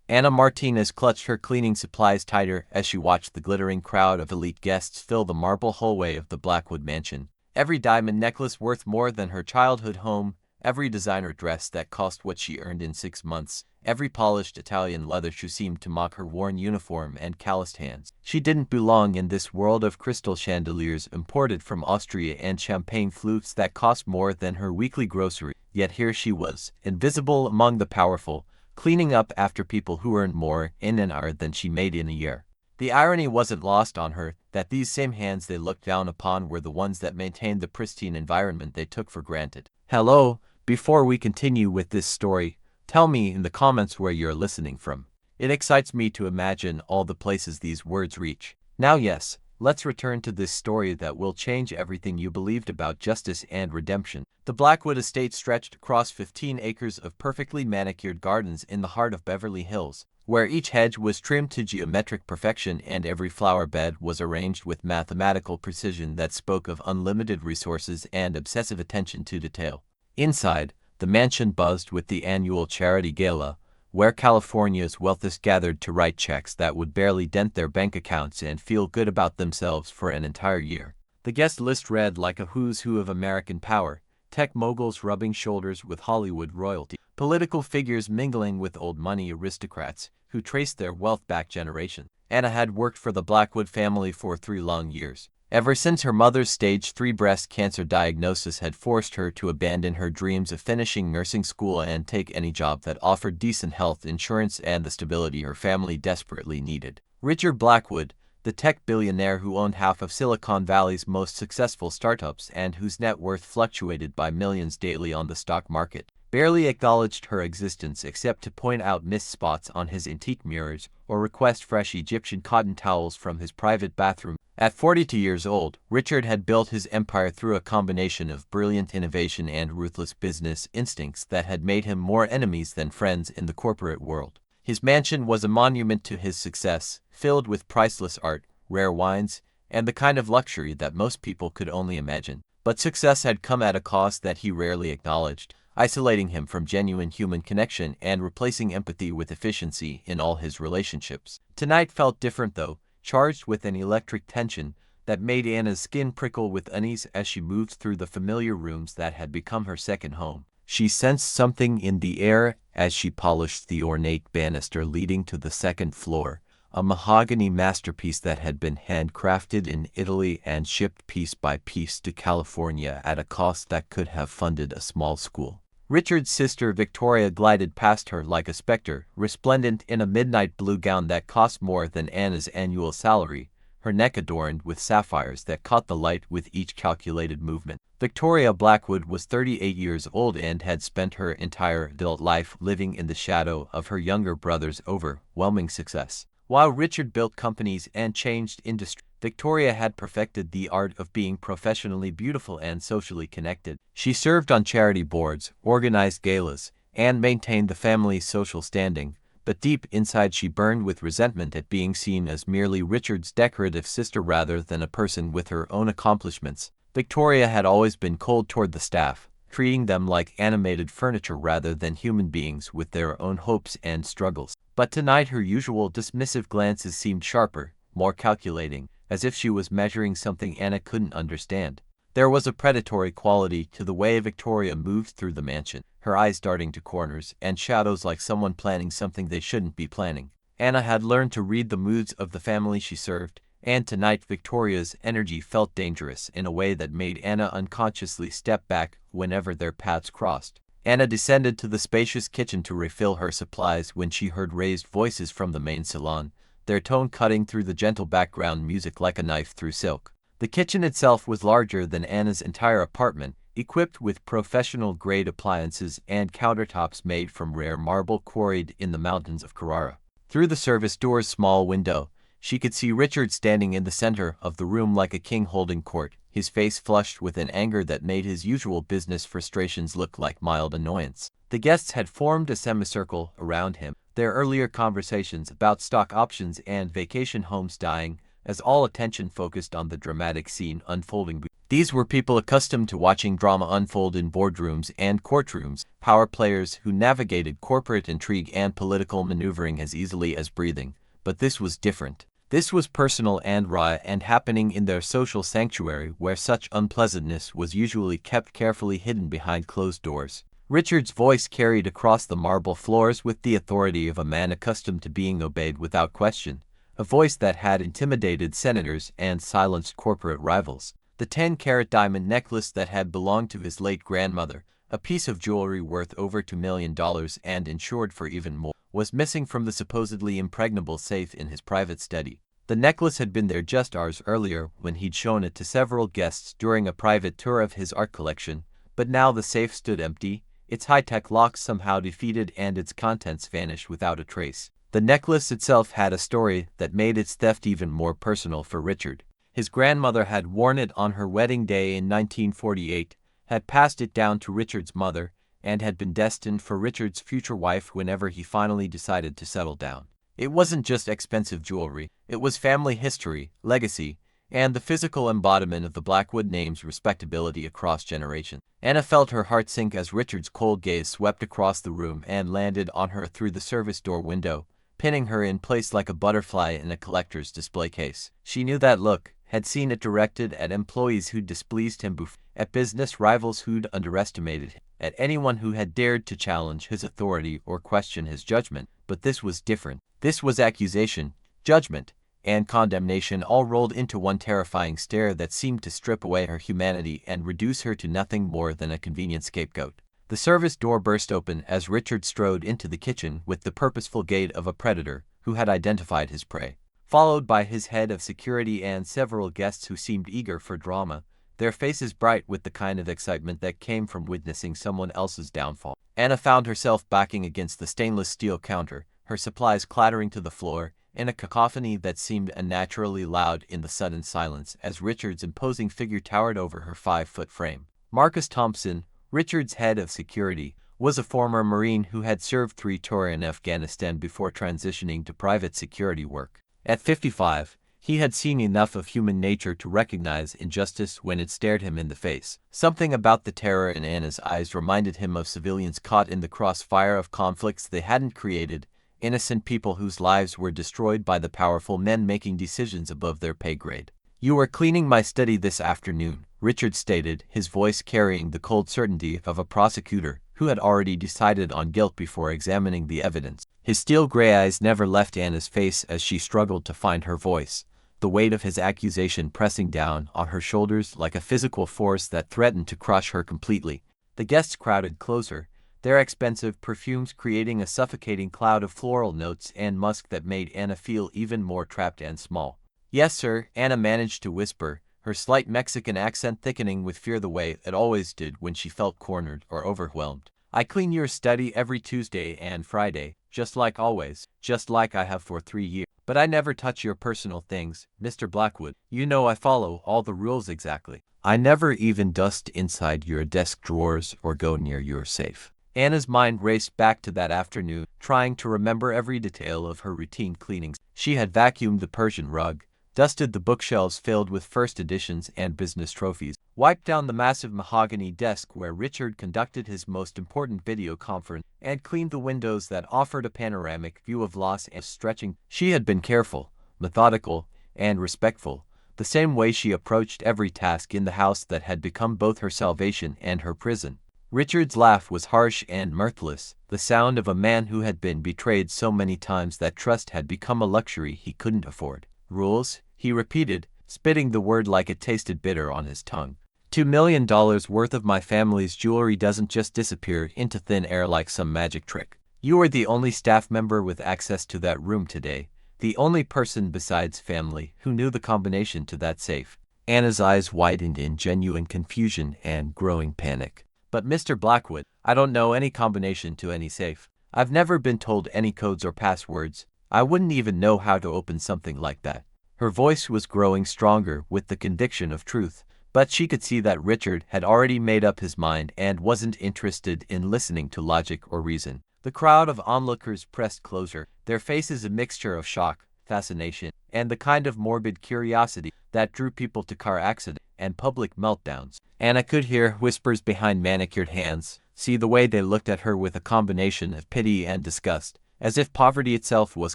Anna Martinez clutched her cleaning supplies tighter as she watched the glittering crowd of elite guests fill the marble hallway of the Blackwood mansion. Every diamond necklace worth more than her childhood home, every designer dress that cost what she earned in 6 months, every polished Italian leather shoe seemed to mock her worn uniform and calloused hands. She didn't belong in this world of crystal chandeliers imported from Austria and champagne flutes that cost more than her weekly grocery. Yet here she was, invisible among the powerful, cleaning up after people who earned more in an hour than she made in a year. The irony wasn't lost on her that these same hands they looked down upon were the ones that maintained the pristine environment they took for granted. Hello, before we continue with this story, tell me in the comments where you're listening from. It excites me to imagine all the places these words reach. Now yes, let's return to this story that will change everything you believed about justice and redemption. The Blackwood estate stretched across 15 acres of perfectly manicured gardens in the heart of Beverly Hills, where each hedge was trimmed to geometric perfection and every flower bed was arranged with mathematical precision that spoke of unlimited resources and obsessive attention to detail. Inside, the mansion buzzed with the annual charity gala, where California's wealthiest gathered to write checks that would barely dent their bank accounts and feel good about themselves for an entire year. The guest list read like a who's who of American power, tech moguls rubbing shoulders with Hollywood royalty, political figures mingling with old money aristocrats who traced their wealth back generations. Anna had worked for the Blackwood family for 3 long years. Ever since her mother's stage 3 breast cancer diagnosis had forced her to abandon her dreams of finishing nursing school and take any job that offered decent health insurance and the stability her family desperately needed. Richard Blackwood, the tech billionaire who owned half of Silicon Valley's most successful startups and whose net worth fluctuated by millions daily on the stock market, barely acknowledged her existence except to point out missed spots on his antique mirrors or request fresh Egyptian cotton towels from his private bathroom. At 42 years old, Richard had built his empire through a combination of brilliant innovation and ruthless business instincts that had made him more enemies than friends in the corporate world. His mansion was a monument to his success, filled with priceless art, rare wines, and the kind of luxury that most people could only imagine. But success had come at a cost that he rarely acknowledged, isolating him from genuine human connection and replacing empathy with efficiency in all his relationships. Tonight felt different though, charged with an electric tension that made Anna's skin prickle with unease as she moved through the familiar rooms that had become her second home. She sensed something in the air as she polished the ornate banister leading to the second floor, a mahogany masterpiece that had been handcrafted in Italy and shipped piece by piece to California at a cost that could have funded a small school. Richard's sister Victoria glided past her like a specter, resplendent in a midnight blue gown that cost more than Anna's annual salary, her neck adorned with sapphires that caught the light with each calculated movement. Victoria Blackwood was 38 years old and had spent her entire adult life living in the shadow of her younger brother's overwhelming success. While Richard built companies and changed industry, Victoria had perfected the art of being professionally beautiful and socially connected. She served on charity boards, organized galas, and maintained the family's social standing, but deep inside she burned with resentment at being seen as merely Richard's decorative sister rather than a person with her own accomplishments. Victoria had always been cold toward the staff, treating them like animated furniture rather than human beings with their own hopes and struggles. But tonight her usual dismissive glances seemed sharper, more calculating, as if she was measuring something Anna couldn't understand. There was a predatory quality to the way Victoria moved through the mansion, her eyes darting to corners and shadows like someone planning something they shouldn't be planning. Anna had learned to read the moods of the family she served, and tonight Victoria's energy felt dangerous in a way that made Anna unconsciously step back whenever their paths crossed. Anna descended to the spacious kitchen to refill her supplies when she heard raised voices from the main salon, their tone cutting through the gentle background music like a knife through silk. The kitchen itself was larger than Anna's entire apartment, equipped with professional-grade appliances and countertops made from rare marble quarried in the mountains of Carrara. Through the service door's small window, she could see Richard standing in the center of the room like a king holding court, his face flushed with an anger that made his usual business frustrations look like mild annoyance. The guests had formed a semicircle around him, their earlier conversations about stock options and vacation homes dying, as all attention focused on the dramatic scene unfolding. These were people accustomed to watching drama unfold in boardrooms and courtrooms, power players who navigated corporate intrigue and political maneuvering as easily as breathing. But this was different. This was personal and raw and happening in their social sanctuary where such unpleasantness was usually kept carefully hidden behind closed doors. Richard's voice carried across the marble floors with the authority of a man accustomed to being obeyed without question, a voice that had intimidated senators and silenced corporate rivals. The 10-carat diamond necklace that had belonged to his late grandmother, a piece of jewelry worth over $2 million and insured for even more, was missing from the supposedly impregnable safe in his private study. The necklace had been there just hours earlier when he'd shown it to several guests during a private tour of his art collection, but now the safe stood empty, its high-tech locks somehow defeated and its contents vanished without a trace. The necklace itself had a story that made its theft even more personal for Richard. His grandmother had worn it on her wedding day in 1948, had passed it down to Richard's mother, and had been destined for Richard's future wife whenever he finally decided to settle down. It wasn't just expensive jewelry, it was family history, legacy, and the physical embodiment of the Blackwood name's respectability across generations. Anna felt her heart sink as Richard's cold gaze swept across the room and landed on her through the service door window, pinning her in place like a butterfly in a collector's display case. She knew that look, had seen it directed at employees who'd displeased him before, at business rivals who'd underestimated him, at anyone who had dared to challenge his authority or question his judgment. But this was different. This was accusation, judgment, and condemnation all rolled into one terrifying stare that seemed to strip away her humanity and reduce her to nothing more than a convenient scapegoat. The service door burst open as Richard strode into the kitchen with the purposeful gait of a predator who had identified his prey. Followed by his head of security and several guests who seemed eager for drama, their faces bright with the kind of excitement that came from witnessing someone else's downfall. Anna found herself backing against the stainless steel counter, her supplies clattering to the floor, in a cacophony that seemed unnaturally loud in the sudden silence as Richard's imposing figure towered over her 5-foot frame. Marcus Thompson, Richard's head of security, was a former Marine who had served 3 tours in Afghanistan before transitioning to private security work. At 55, he had seen enough of human nature to recognize injustice when it stared him in the face. Something about the terror in Anna's eyes reminded him of civilians caught in the crossfire of conflicts they hadn't created, innocent people whose lives were destroyed by the powerful men making decisions above their pay grade. "You were cleaning my study this afternoon," Richard stated, his voice carrying the cold certainty of a prosecutor who had already decided on guilt before examining the evidence. His steel gray eyes never left Anna's face as she struggled to find her voice, the weight of his accusation pressing down on her shoulders like a physical force that threatened to crush her completely. The guests crowded closer, their expensive perfumes creating a suffocating cloud of floral notes and musk that made Anna feel even more trapped and small. "Yes, sir," Anna managed to whisper, her slight Mexican accent thickening with fear the way it always did when she felt cornered or overwhelmed. "I clean your study every Tuesday and Friday, just like always, just like I have for 3 years. But I never touch your personal things, Mr. Blackwood. You know I follow all the rules exactly. I never even dust inside your desk drawers or go near your safe." Anna's mind raced back to that afternoon, trying to remember every detail of her routine cleanings. She had vacuumed the Persian rug, dusted the bookshelves filled with first editions and business trophies, wiped down the massive mahogany desk where Richard conducted his most important video conference, and cleaned the windows that offered a panoramic view of Los Angeles stretching. She had been careful, methodical, and respectful, the same way she approached every task in the house that had become both her salvation and her prison. Richard's laugh was harsh and mirthless, the sound of a man who had been betrayed so many times that trust had become a luxury he couldn't afford. "Rules?" he repeated, spitting the word like it tasted bitter on his tongue. $2 million worth of my family's jewelry doesn't just disappear into thin air like some magic trick. You are the only staff member with access to that room today, the only person besides family who knew the combination to that safe. Anna's eyes widened in genuine confusion and growing panic. "But Mr. Blackwood, I don't know any combination to any safe. I've never been told any codes or passwords. I wouldn't even know how to open something like that." Her voice was growing stronger with the conviction of truth, but she could see that Richard had already made up his mind and wasn't interested in listening to logic or reason. The crowd of onlookers pressed closer, their faces a mixture of shock, fascination, and the kind of morbid curiosity that drew people to car accidents and public meltdowns. Anna could hear whispers behind manicured hands, See the way they looked at her with a combination of pity and disgust, as if poverty itself was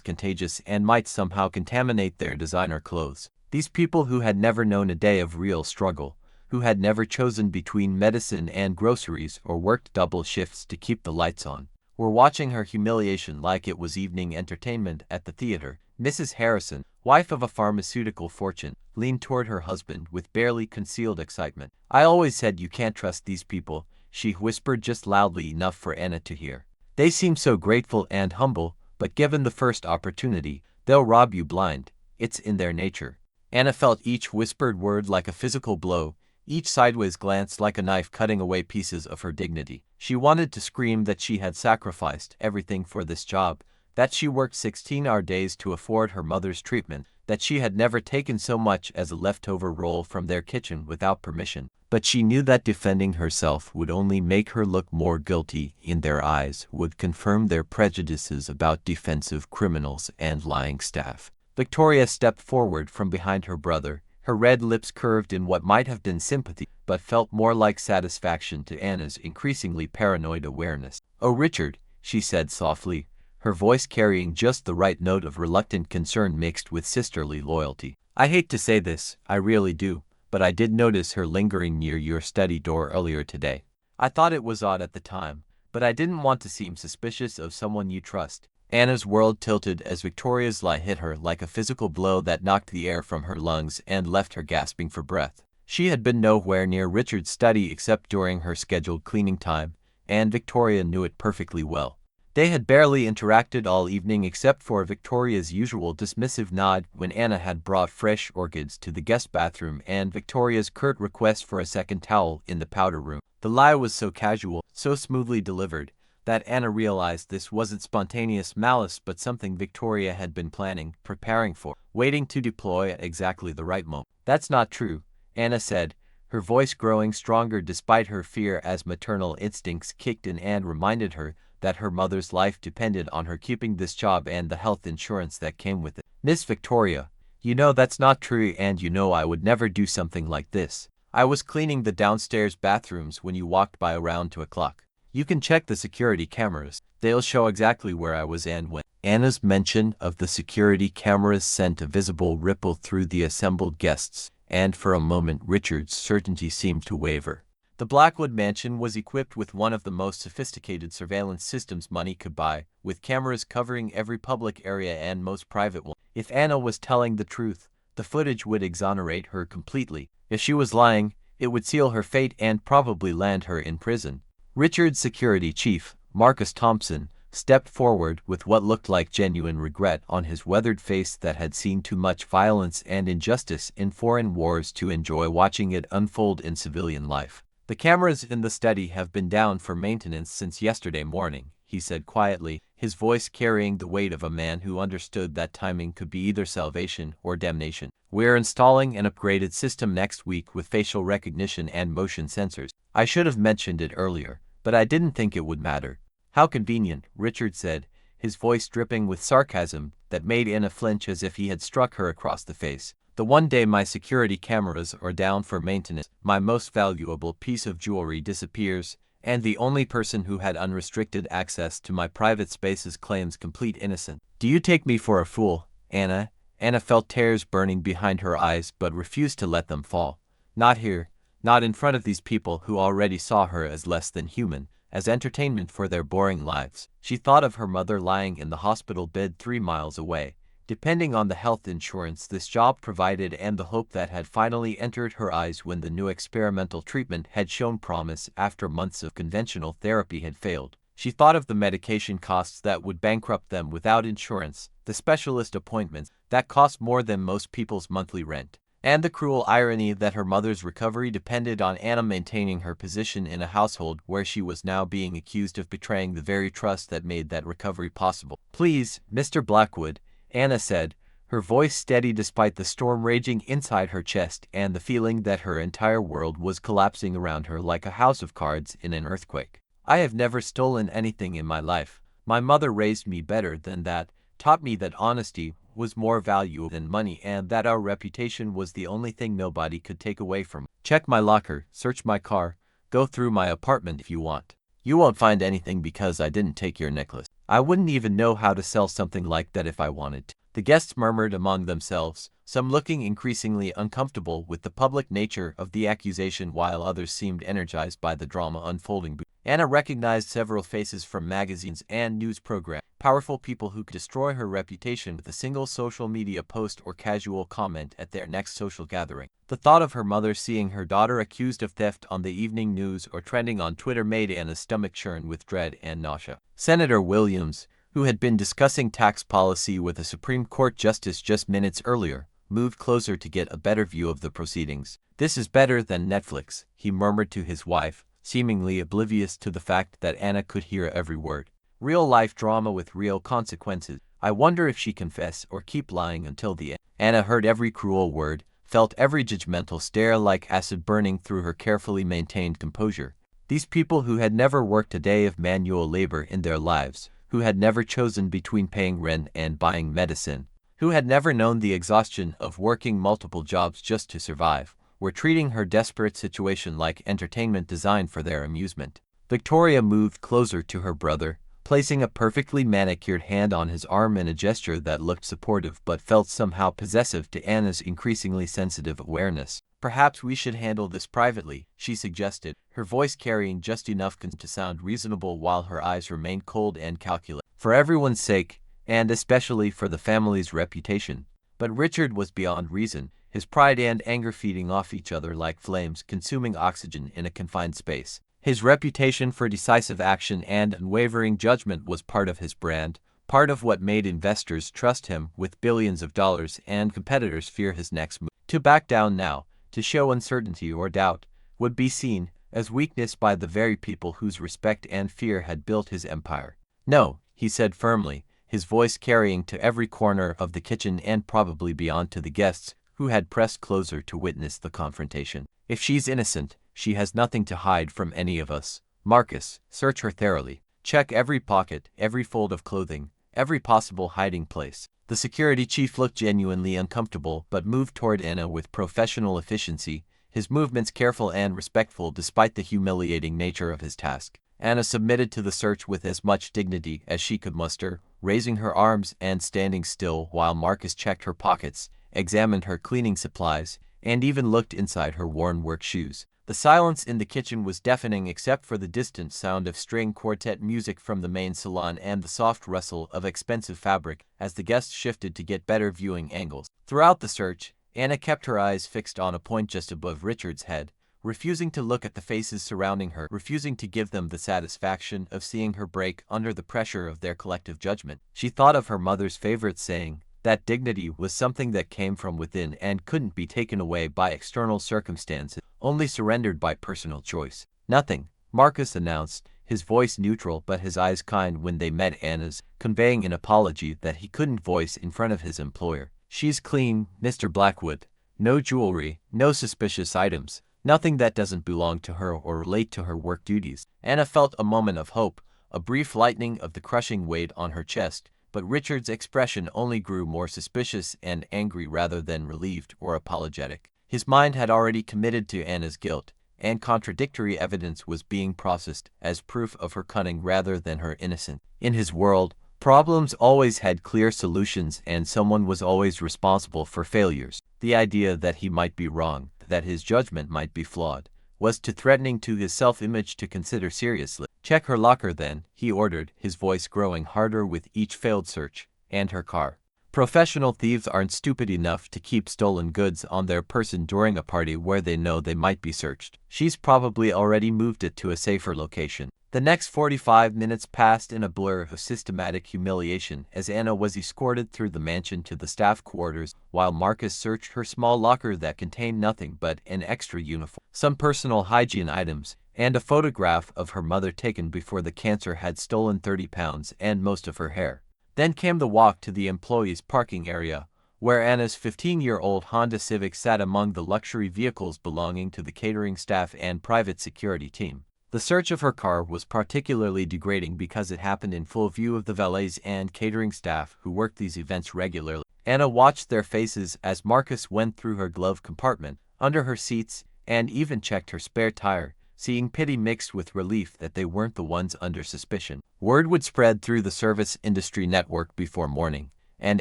contagious and might somehow contaminate their designer clothes. These people who had never known a day of real struggle, who had never chosen between medicine and groceries or worked double shifts to keep the lights on, were watching her humiliation like it was evening entertainment at the theater. Mrs. Harrison, wife of a pharmaceutical fortune, leaned toward her husband with barely concealed excitement. "I always said you can't trust these people," she whispered just loudly enough for Anna to hear. "They seem so grateful and humble, but given the first opportunity, they'll rob you blind. It's in their nature." Anna felt each whispered word like a physical blow, each sideways glance like a knife cutting away pieces of her dignity. She wanted to scream that she had sacrificed everything for this job, that she worked 16-hour days to afford her mother's treatment, that she had never taken so much as a leftover roll from their kitchen without permission. But she knew that defending herself would only make her look more guilty in their eyes, would confirm their prejudices about defensive criminals and lying staff. Victoria stepped forward from behind her brother, her red lips curved in what might have been sympathy, but felt more like satisfaction to Anna's increasingly paranoid awareness. "Oh, Richard," she said softly, her voice carrying just the right note of reluctant concern mixed with sisterly loyalty. "I hate to say this, I really do, but I did notice her lingering near your study door earlier today. I thought it was odd at the time, but I didn't want to seem suspicious of someone you trust." Anna's world tilted as Victoria's lie hit her like a physical blow that knocked the air from her lungs and left her gasping for breath. She had been nowhere near Richard's study except during her scheduled cleaning time, and Victoria knew it perfectly well. They had barely interacted all evening except for Victoria's usual dismissive nod when Anna had brought fresh orchids to the guest bathroom and Victoria's curt request for a second towel in the powder room. The lie was so casual, so smoothly delivered, that Anna realized this wasn't spontaneous malice but something Victoria had been planning, preparing for, waiting to deploy at exactly the right moment. "That's not true," Anna said, her voice growing stronger despite her fear as maternal instincts kicked in and reminded her that her mother's life depended on her keeping this job and the health insurance that came with it. "Miss Victoria, you know that's not true and you know I would never do something like this. I was cleaning the downstairs bathrooms when you walked by around 2 o'clock. You can check the security cameras. They'll show exactly where I was and when." Anna's mention of the security cameras sent a visible ripple through the assembled guests, and for a moment Richard's certainty seemed to waver. The Blackwood mansion was equipped with one of the most sophisticated surveillance systems money could buy, with cameras covering every public area and most private one. If Anna was telling the truth, the footage would exonerate her completely. If she was lying, it would seal her fate and probably land her in prison. Richard's security chief, Marcus Thompson, stepped forward with what looked like genuine regret on his weathered face that had seen too much violence and injustice in foreign wars to enjoy watching it unfold in civilian life. "The cameras in the study have been down for maintenance since yesterday morning," he said quietly, his voice carrying the weight of a man who understood that timing could be either salvation or damnation. "We're installing an upgraded system next week with facial recognition and motion sensors. I should have mentioned it earlier, but I didn't think it would matter." "How convenient," Richard said, his voice dripping with sarcasm that made Anna flinch as if he had struck her across the face. "The one day my security cameras are down for maintenance, my most valuable piece of jewelry disappears, and the only person who had unrestricted access to my private spaces claims complete innocence. Do you take me for a fool, Anna?" Anna felt tears burning behind her eyes but refused to let them fall. Not here, not in front of these people who already saw her as less than human, as entertainment for their boring lives. She thought of her mother lying in the hospital bed 3 miles away, depending on the health insurance this job provided and the hope that had finally entered her eyes when the new experimental treatment had shown promise after months of conventional therapy had failed. She thought of the medication costs that would bankrupt them without insurance, the specialist appointments that cost more than most people's monthly rent, and the cruel irony that her mother's recovery depended on Anna maintaining her position in a household where she was now being accused of betraying the very trust that made that recovery possible. "Please, Mr. Blackwood," Anna said, her voice steady despite the storm raging inside her chest and the feeling that her entire world was collapsing around her like a house of cards in an earthquake. "I have never stolen anything in my life. My mother raised me better than that, taught me that honesty was more valuable than money and that our reputation was the only thing nobody could take away from me. Check my locker, search my car, go through my apartment if you want." You won't find anything because I didn't take your necklace. I wouldn't even know how to sell something like that if I wanted to. The guests murmured among themselves, some looking increasingly uncomfortable with the public nature of the accusation while others seemed energized by the drama unfolding. Anna recognized several faces from magazines and news programs, powerful people who could destroy her reputation with a single social media post or casual comment at their next social gathering. The thought of her mother seeing her daughter accused of theft on the evening news or trending on Twitter made Anna's stomach churn with dread and nausea. Senator Williams, who had been discussing tax policy with a Supreme Court justice just minutes earlier, moved closer to get a better view of the proceedings. "This is better than Netflix," he murmured to his wife, seemingly oblivious to the fact that Anna could hear every word. "Real-life drama with real consequences. I wonder if she confess or keep lying until the end." Anna heard every cruel word, felt every judgmental stare like acid burning through her carefully maintained composure. These people who had never worked a day of manual labor in their lives, who had never chosen between paying rent and buying medicine, who had never known the exhaustion of working multiple jobs just to survive, were treating her desperate situation like entertainment designed for their amusement. Victoria moved closer to her brother, placing a perfectly manicured hand on his arm in a gesture that looked supportive but felt somehow possessive to Anna's increasingly sensitive awareness. "Perhaps we should handle this privately," she suggested, her voice carrying just enough to sound reasonable while her eyes remained cold and calculating. "For everyone's sake, and especially for the family's reputation." But Richard was beyond reason, his pride and anger feeding off each other like flames consuming oxygen in a confined space. His reputation for decisive action and unwavering judgment was part of his brand, part of what made investors trust him with billions of dollars and competitors fear his next move. To back down now, to show uncertainty or doubt, would be seen as weakness by the very people whose respect and fear had built his empire. "No," he said firmly, his voice carrying to every corner of the kitchen and probably beyond to the guests who had pressed closer to witness the confrontation. "If she's innocent, she has nothing to hide from any of us. Marcus, search her thoroughly. Check every pocket, every fold of clothing, every possible hiding place." The security chief looked genuinely uncomfortable but moved toward Anna with professional efficiency, his movements careful and respectful despite the humiliating nature of his task. Anna submitted to the search with as much dignity as she could muster, raising her arms and standing still while Marcus checked her pockets, examined her cleaning supplies, and even looked inside her worn work shoes. The silence in the kitchen was deafening except for the distant sound of string quartet music from the main salon and the soft rustle of expensive fabric as the guests shifted to get better viewing angles. Throughout the search, Anna kept her eyes fixed on a point just above Richard's head, refusing to look at the faces surrounding her, refusing to give them the satisfaction of seeing her break under the pressure of their collective judgment. She thought of her mother's favorite saying, that dignity was something that came from within and couldn't be taken away by external circumstances, only surrendered by personal choice. "Nothing," Marcus announced, his voice neutral but his eyes kind when they met Anna's, conveying an apology that he couldn't voice in front of his employer. "She's clean, Mr. Blackwood. No jewelry, no suspicious items, nothing that doesn't belong to her or relate to her work duties." Anna felt a moment of hope, a brief lightening of the crushing weight on her chest, but Richard's expression only grew more suspicious and angry rather than relieved or apologetic. His mind had already committed to Anna's guilt, and contradictory evidence was being processed as proof of her cunning rather than her innocence. In his world, problems always had clear solutions and someone was always responsible for failures. The idea that he might be wrong, that his judgment might be flawed, was too threatening to his self-image to consider seriously. "Check her locker then," he ordered, his voice growing harder with each failed search, "and her car. Professional thieves aren't stupid enough to keep stolen goods on their person during a party where they know they might be searched. She's probably already moved it to a safer location." The next 45 minutes passed in a blur of systematic humiliation as Anna was escorted through the mansion to the staff quarters while Marcus searched her small locker that contained nothing but an extra uniform, some personal hygiene items, and a photograph of her mother taken before the cancer had stolen 30 pounds and most of her hair. Then came the walk to the employees' parking area, where Anna's 15-year-old Honda Civic sat among the luxury vehicles belonging to the catering staff and private security team. The search of her car was particularly degrading because it happened in full view of the valets and catering staff who worked these events regularly. Anna watched their faces as Marcus went through her glove compartment, under her seats, and even checked her spare tire, seeing pity mixed with relief that they weren't the ones under suspicion. Word would spread through the service industry network before morning, and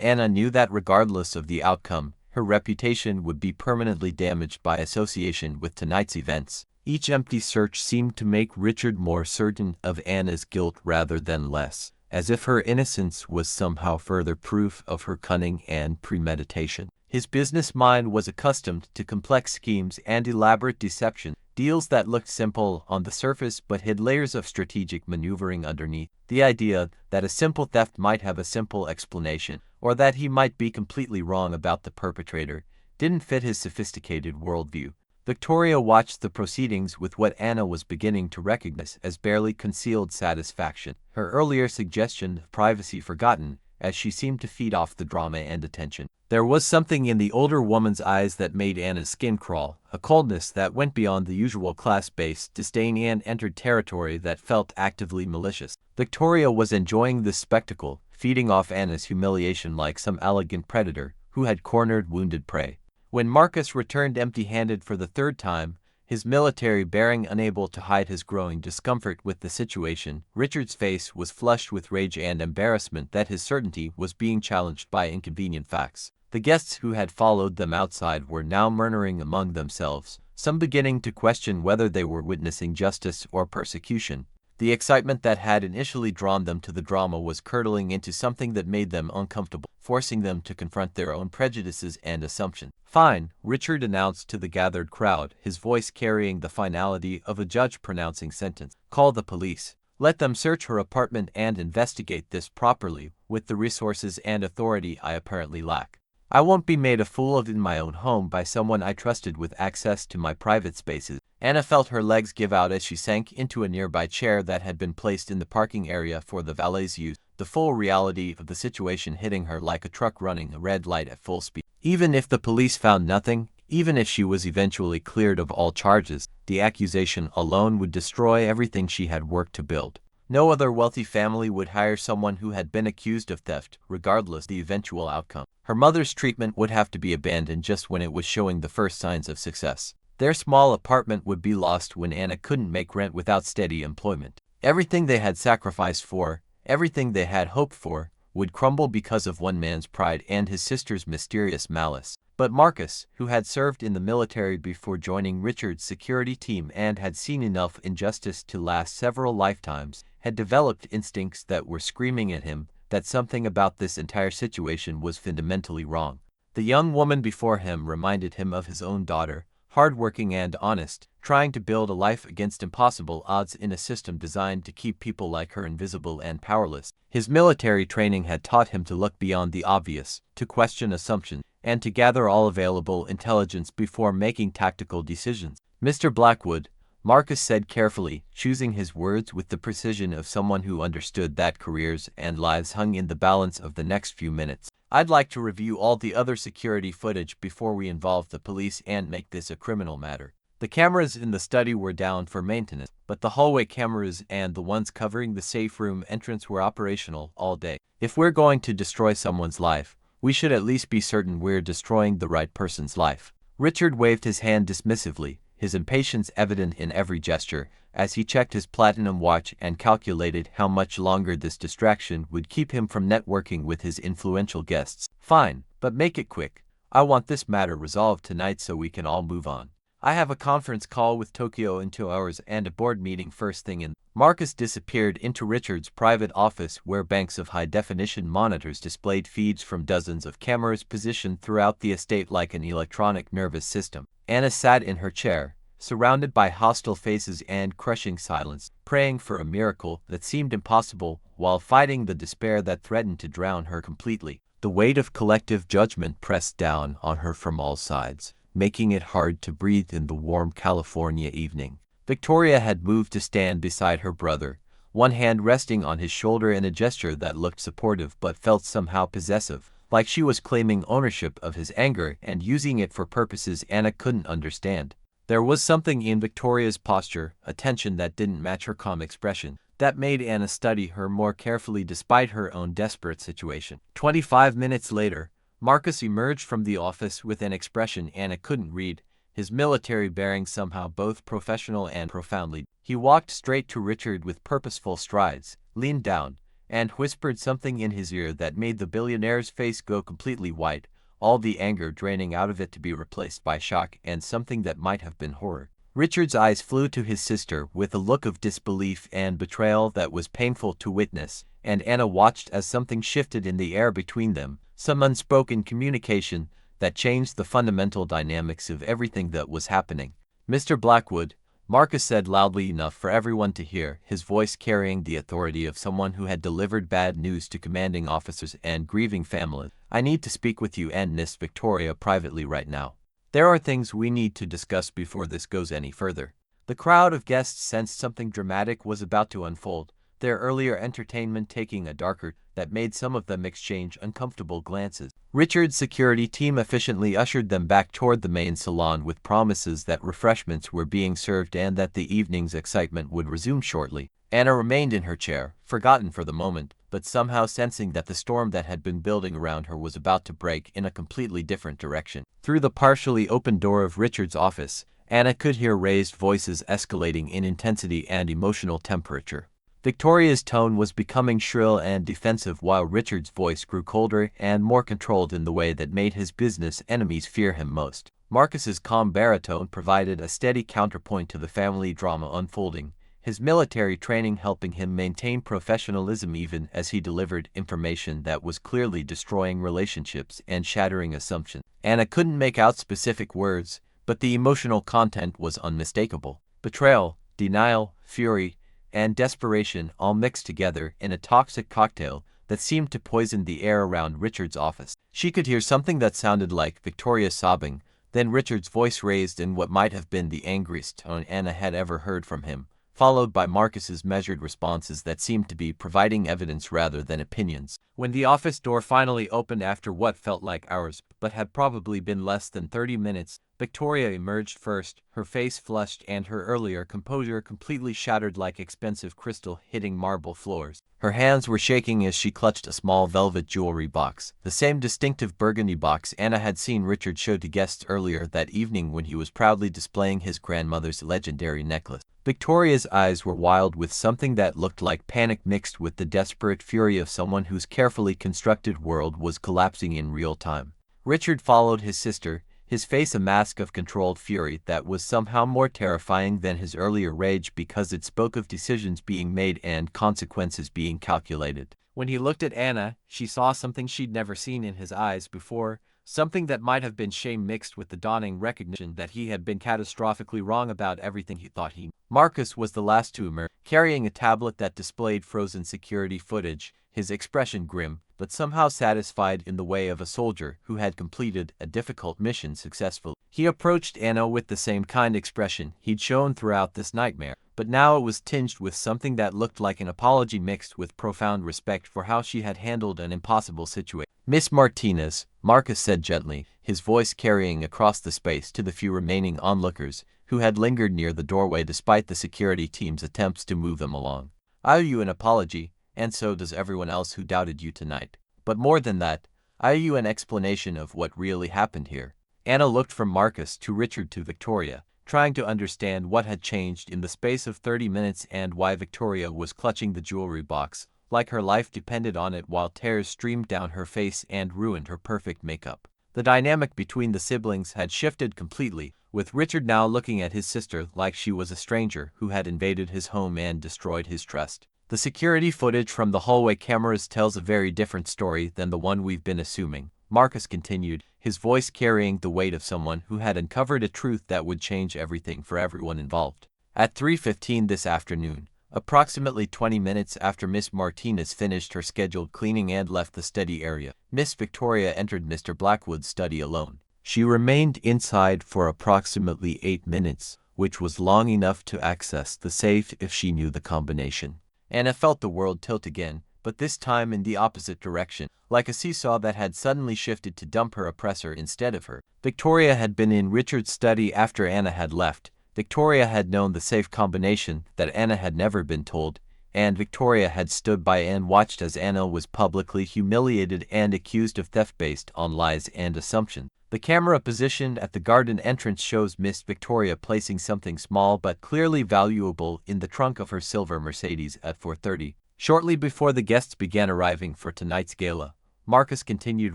Anna knew that regardless of the outcome, her reputation would be permanently damaged by association with tonight's events. Each empty search seemed to make Richard more certain of Anna's guilt rather than less, as if her innocence was somehow further proof of her cunning and premeditation. His business mind was accustomed to complex schemes and elaborate deception, deals that looked simple on the surface but hid layers of strategic maneuvering underneath. The idea that a simple theft might have a simple explanation, or that he might be completely wrong about the perpetrator, didn't fit his sophisticated worldview. Victoria watched the proceedings with what Anna was beginning to recognize as barely concealed satisfaction, her earlier suggestion of privacy forgotten, as she seemed to feed off the drama and attention. There was something in the older woman's eyes that made Anna's skin crawl, a coldness that went beyond the usual class-based disdain and entered territory that felt actively malicious. Victoria was enjoying this spectacle, feeding off Anna's humiliation like some elegant predator who had cornered wounded prey. When Marcus returned empty-handed for the third time, his military bearing unable to hide his growing discomfort with the situation, Richard's face was flushed with rage and embarrassment that his certainty was being challenged by inconvenient facts. The guests who had followed them outside were now murmuring among themselves, some beginning to question whether they were witnessing justice or persecution. The excitement that had initially drawn them to the drama was curdling into something that made them uncomfortable, forcing them to confront their own prejudices and assumptions. "Fine," Richard announced to the gathered crowd, his voice carrying the finality of a judge pronouncing sentence. "Call the police. Let them search her apartment and investigate this properly, with the resources and authority I apparently lack. I won't be made a fool of in my own home by someone I trusted with access to my private spaces." Anna felt her legs give out as she sank into a nearby chair that had been placed in the parking area for the valet's use, the full reality of the situation hitting her like a truck running a red light at full speed. Even if the police found nothing, even if she was eventually cleared of all charges, the accusation alone would destroy everything she had worked to build. No other wealthy family would hire someone who had been accused of theft, regardless of the eventual outcome. Her mother's treatment would have to be abandoned just when it was showing the first signs of success. Their small apartment would be lost when Anna couldn't make rent without steady employment. Everything they had sacrificed for, everything they had hoped for, would crumble because of one man's pride and his sister's mysterious malice. But Marcus, who had served in the military before joining Richard's security team and had seen enough injustice to last several lifetimes, had developed instincts that were screaming at him that something about this entire situation was fundamentally wrong. The young woman before him reminded him of his own daughter, hardworking and honest, trying to build a life against impossible odds in a system designed to keep people like her invisible and powerless. His military training had taught him to look beyond the obvious, to question assumptions, and to gather all available intelligence before making tactical decisions. "Mr. Blackwood," Marcus said carefully, choosing his words with the precision of someone who understood that careers and lives hung in the balance of the next few minutes, "I'd like to review all the other security footage before we involve the police and make this a criminal matter." The cameras in the study were down for maintenance, but the hallway cameras and the ones covering the safe room entrance were operational all day. "If we're going to destroy someone's life, we should at least be certain we're destroying the right person's life." Richard waved his hand dismissively, his impatience evident in every gesture, as he checked his platinum watch and calculated how much longer this distraction would keep him from networking with his influential guests. "Fine, but make it quick. I want this matter resolved tonight so we can all move on. I have a conference call with Tokyo in 2 hours and a board meeting first thing in." Marcus disappeared into Richard's private office where banks of high-definition monitors displayed feeds from dozens of cameras positioned throughout the estate like an electronic nervous system. Anna sat in her chair, surrounded by hostile faces and crushing silence, praying for a miracle that seemed impossible while fighting the despair that threatened to drown her completely. The weight of collective judgment pressed down on her from all sides, making it hard to breathe in the warm California evening. Victoria had moved to stand beside her brother, one hand resting on his shoulder in a gesture that looked supportive but felt somehow possessive, like she was claiming ownership of his anger and using it for purposes Anna couldn't understand. There was something in Victoria's posture, a tension that didn't match her calm expression, that made Anna study her more carefully despite her own desperate situation. 25 minutes later, Marcus emerged from the office with an expression Anna couldn't read, his military bearing somehow both professional and profoundly. He walked straight to Richard with purposeful strides, leaned down, and whispered something in his ear that made the billionaire's face go completely white, all the anger draining out of it to be replaced by shock and something that might have been horror. Richard's eyes flew to his sister with a look of disbelief and betrayal that was painful to witness, and Anna watched as something shifted in the air between them, some unspoken communication that changed the fundamental dynamics of everything that was happening. "Mr. Blackwood," Marcus said loudly enough for everyone to hear, his voice carrying the authority of someone who had delivered bad news to commanding officers and grieving families. "I need to speak with you and Miss Victoria privately right now. There are things we need to discuss before this goes any further." The crowd of guests sensed something dramatic was about to unfold, their earlier entertainment taking a darker that made some of them exchange uncomfortable glances. Richard's security team efficiently ushered them back toward the main salon with promises that refreshments were being served and that the evening's excitement would resume shortly. Anna remained in her chair, forgotten for the moment, but somehow sensing that the storm that had been building around her was about to break in a completely different direction. Through the partially open door of Richard's office, Anna could hear raised voices escalating in intensity and emotional temperature. Victoria's tone was becoming shrill and defensive while Richard's voice grew colder and more controlled in the way that made his business enemies fear him most. Marcus's calm baritone provided a steady counterpoint to the family drama unfolding, his military training helping him maintain professionalism even as he delivered information that was clearly destroying relationships and shattering assumptions. Anna couldn't make out specific words, but the emotional content was unmistakable. Betrayal, denial, fury, and desperation all mixed together in a toxic cocktail that seemed to poison the air around Richard's office. She could hear something that sounded like Victoria sobbing, then Richard's voice raised in what might have been the angriest tone Anna had ever heard from him, followed by Marcus's measured responses that seemed to be providing evidence rather than opinions. When the office door finally opened after what felt like hours, but had probably been less than 30 minutes, Victoria emerged first, her face flushed and her earlier composure completely shattered like expensive crystal hitting marble floors. Her hands were shaking as she clutched a small velvet jewelry box, the same distinctive burgundy box Anna had seen Richard show to guests earlier that evening when he was proudly displaying his grandmother's legendary necklace. Victoria's eyes were wild with something that looked like panic mixed with the desperate fury of someone whose carefully constructed world was collapsing in real time. Richard followed his sister, his face a mask of controlled fury that was somehow more terrifying than his earlier rage because it spoke of decisions being made and consequences being calculated. When he looked at Anna, she saw something she'd never seen in his eyes before, something that might have been shame mixed with the dawning recognition that he had been catastrophically wrong about everything he thought he knew. Marcus was the last to emerge, carrying a tablet that displayed frozen security footage, his expression grim, but somehow satisfied in the way of a soldier who had completed a difficult mission successfully. He approached Anna with the same kind expression he'd shown throughout this nightmare, but now it was tinged with something that looked like an apology mixed with profound respect for how she had handled an impossible situation. "Miss Martinez," Marcus said gently, his voice carrying across the space to the few remaining onlookers who had lingered near the doorway despite the security team's attempts to move them along. "I owe you an apology, and so does everyone else who doubted you tonight. But more than that, I owe you an explanation of what really happened here." Anna looked from Marcus to Richard to Victoria, trying to understand what had changed in the space of 30 minutes and why Victoria was clutching the jewelry box, like her life depended on it while tears streamed down her face and ruined her perfect makeup. The dynamic between the siblings had shifted completely, with Richard now looking at his sister like she was a stranger who had invaded his home and destroyed his trust. "The security footage from the hallway cameras tells a very different story than the one we've been assuming," Marcus continued, his voice carrying the weight of someone who had uncovered a truth that would change everything for everyone involved. At 3:15 this afternoon, approximately 20 minutes after Miss Martinez finished her scheduled cleaning and left the study area, Miss Victoria entered Mr. Blackwood's study alone. She remained inside for approximately 8 minutes, which was long enough to access the safe if she knew the combination. Anna felt the world tilt again, but this time in the opposite direction, like a seesaw that had suddenly shifted to dump her oppressor instead of her. Victoria had been in Richard's study after Anna had left. Victoria had known the safe combination that Anna had never been told, and Victoria had stood by and watched as Anna was publicly humiliated and accused of theft based on lies and assumptions. The camera positioned at the garden entrance shows Miss Victoria placing something small but clearly valuable in the trunk of her silver Mercedes at 4:30. Shortly before the guests began arriving for tonight's gala, Marcus continued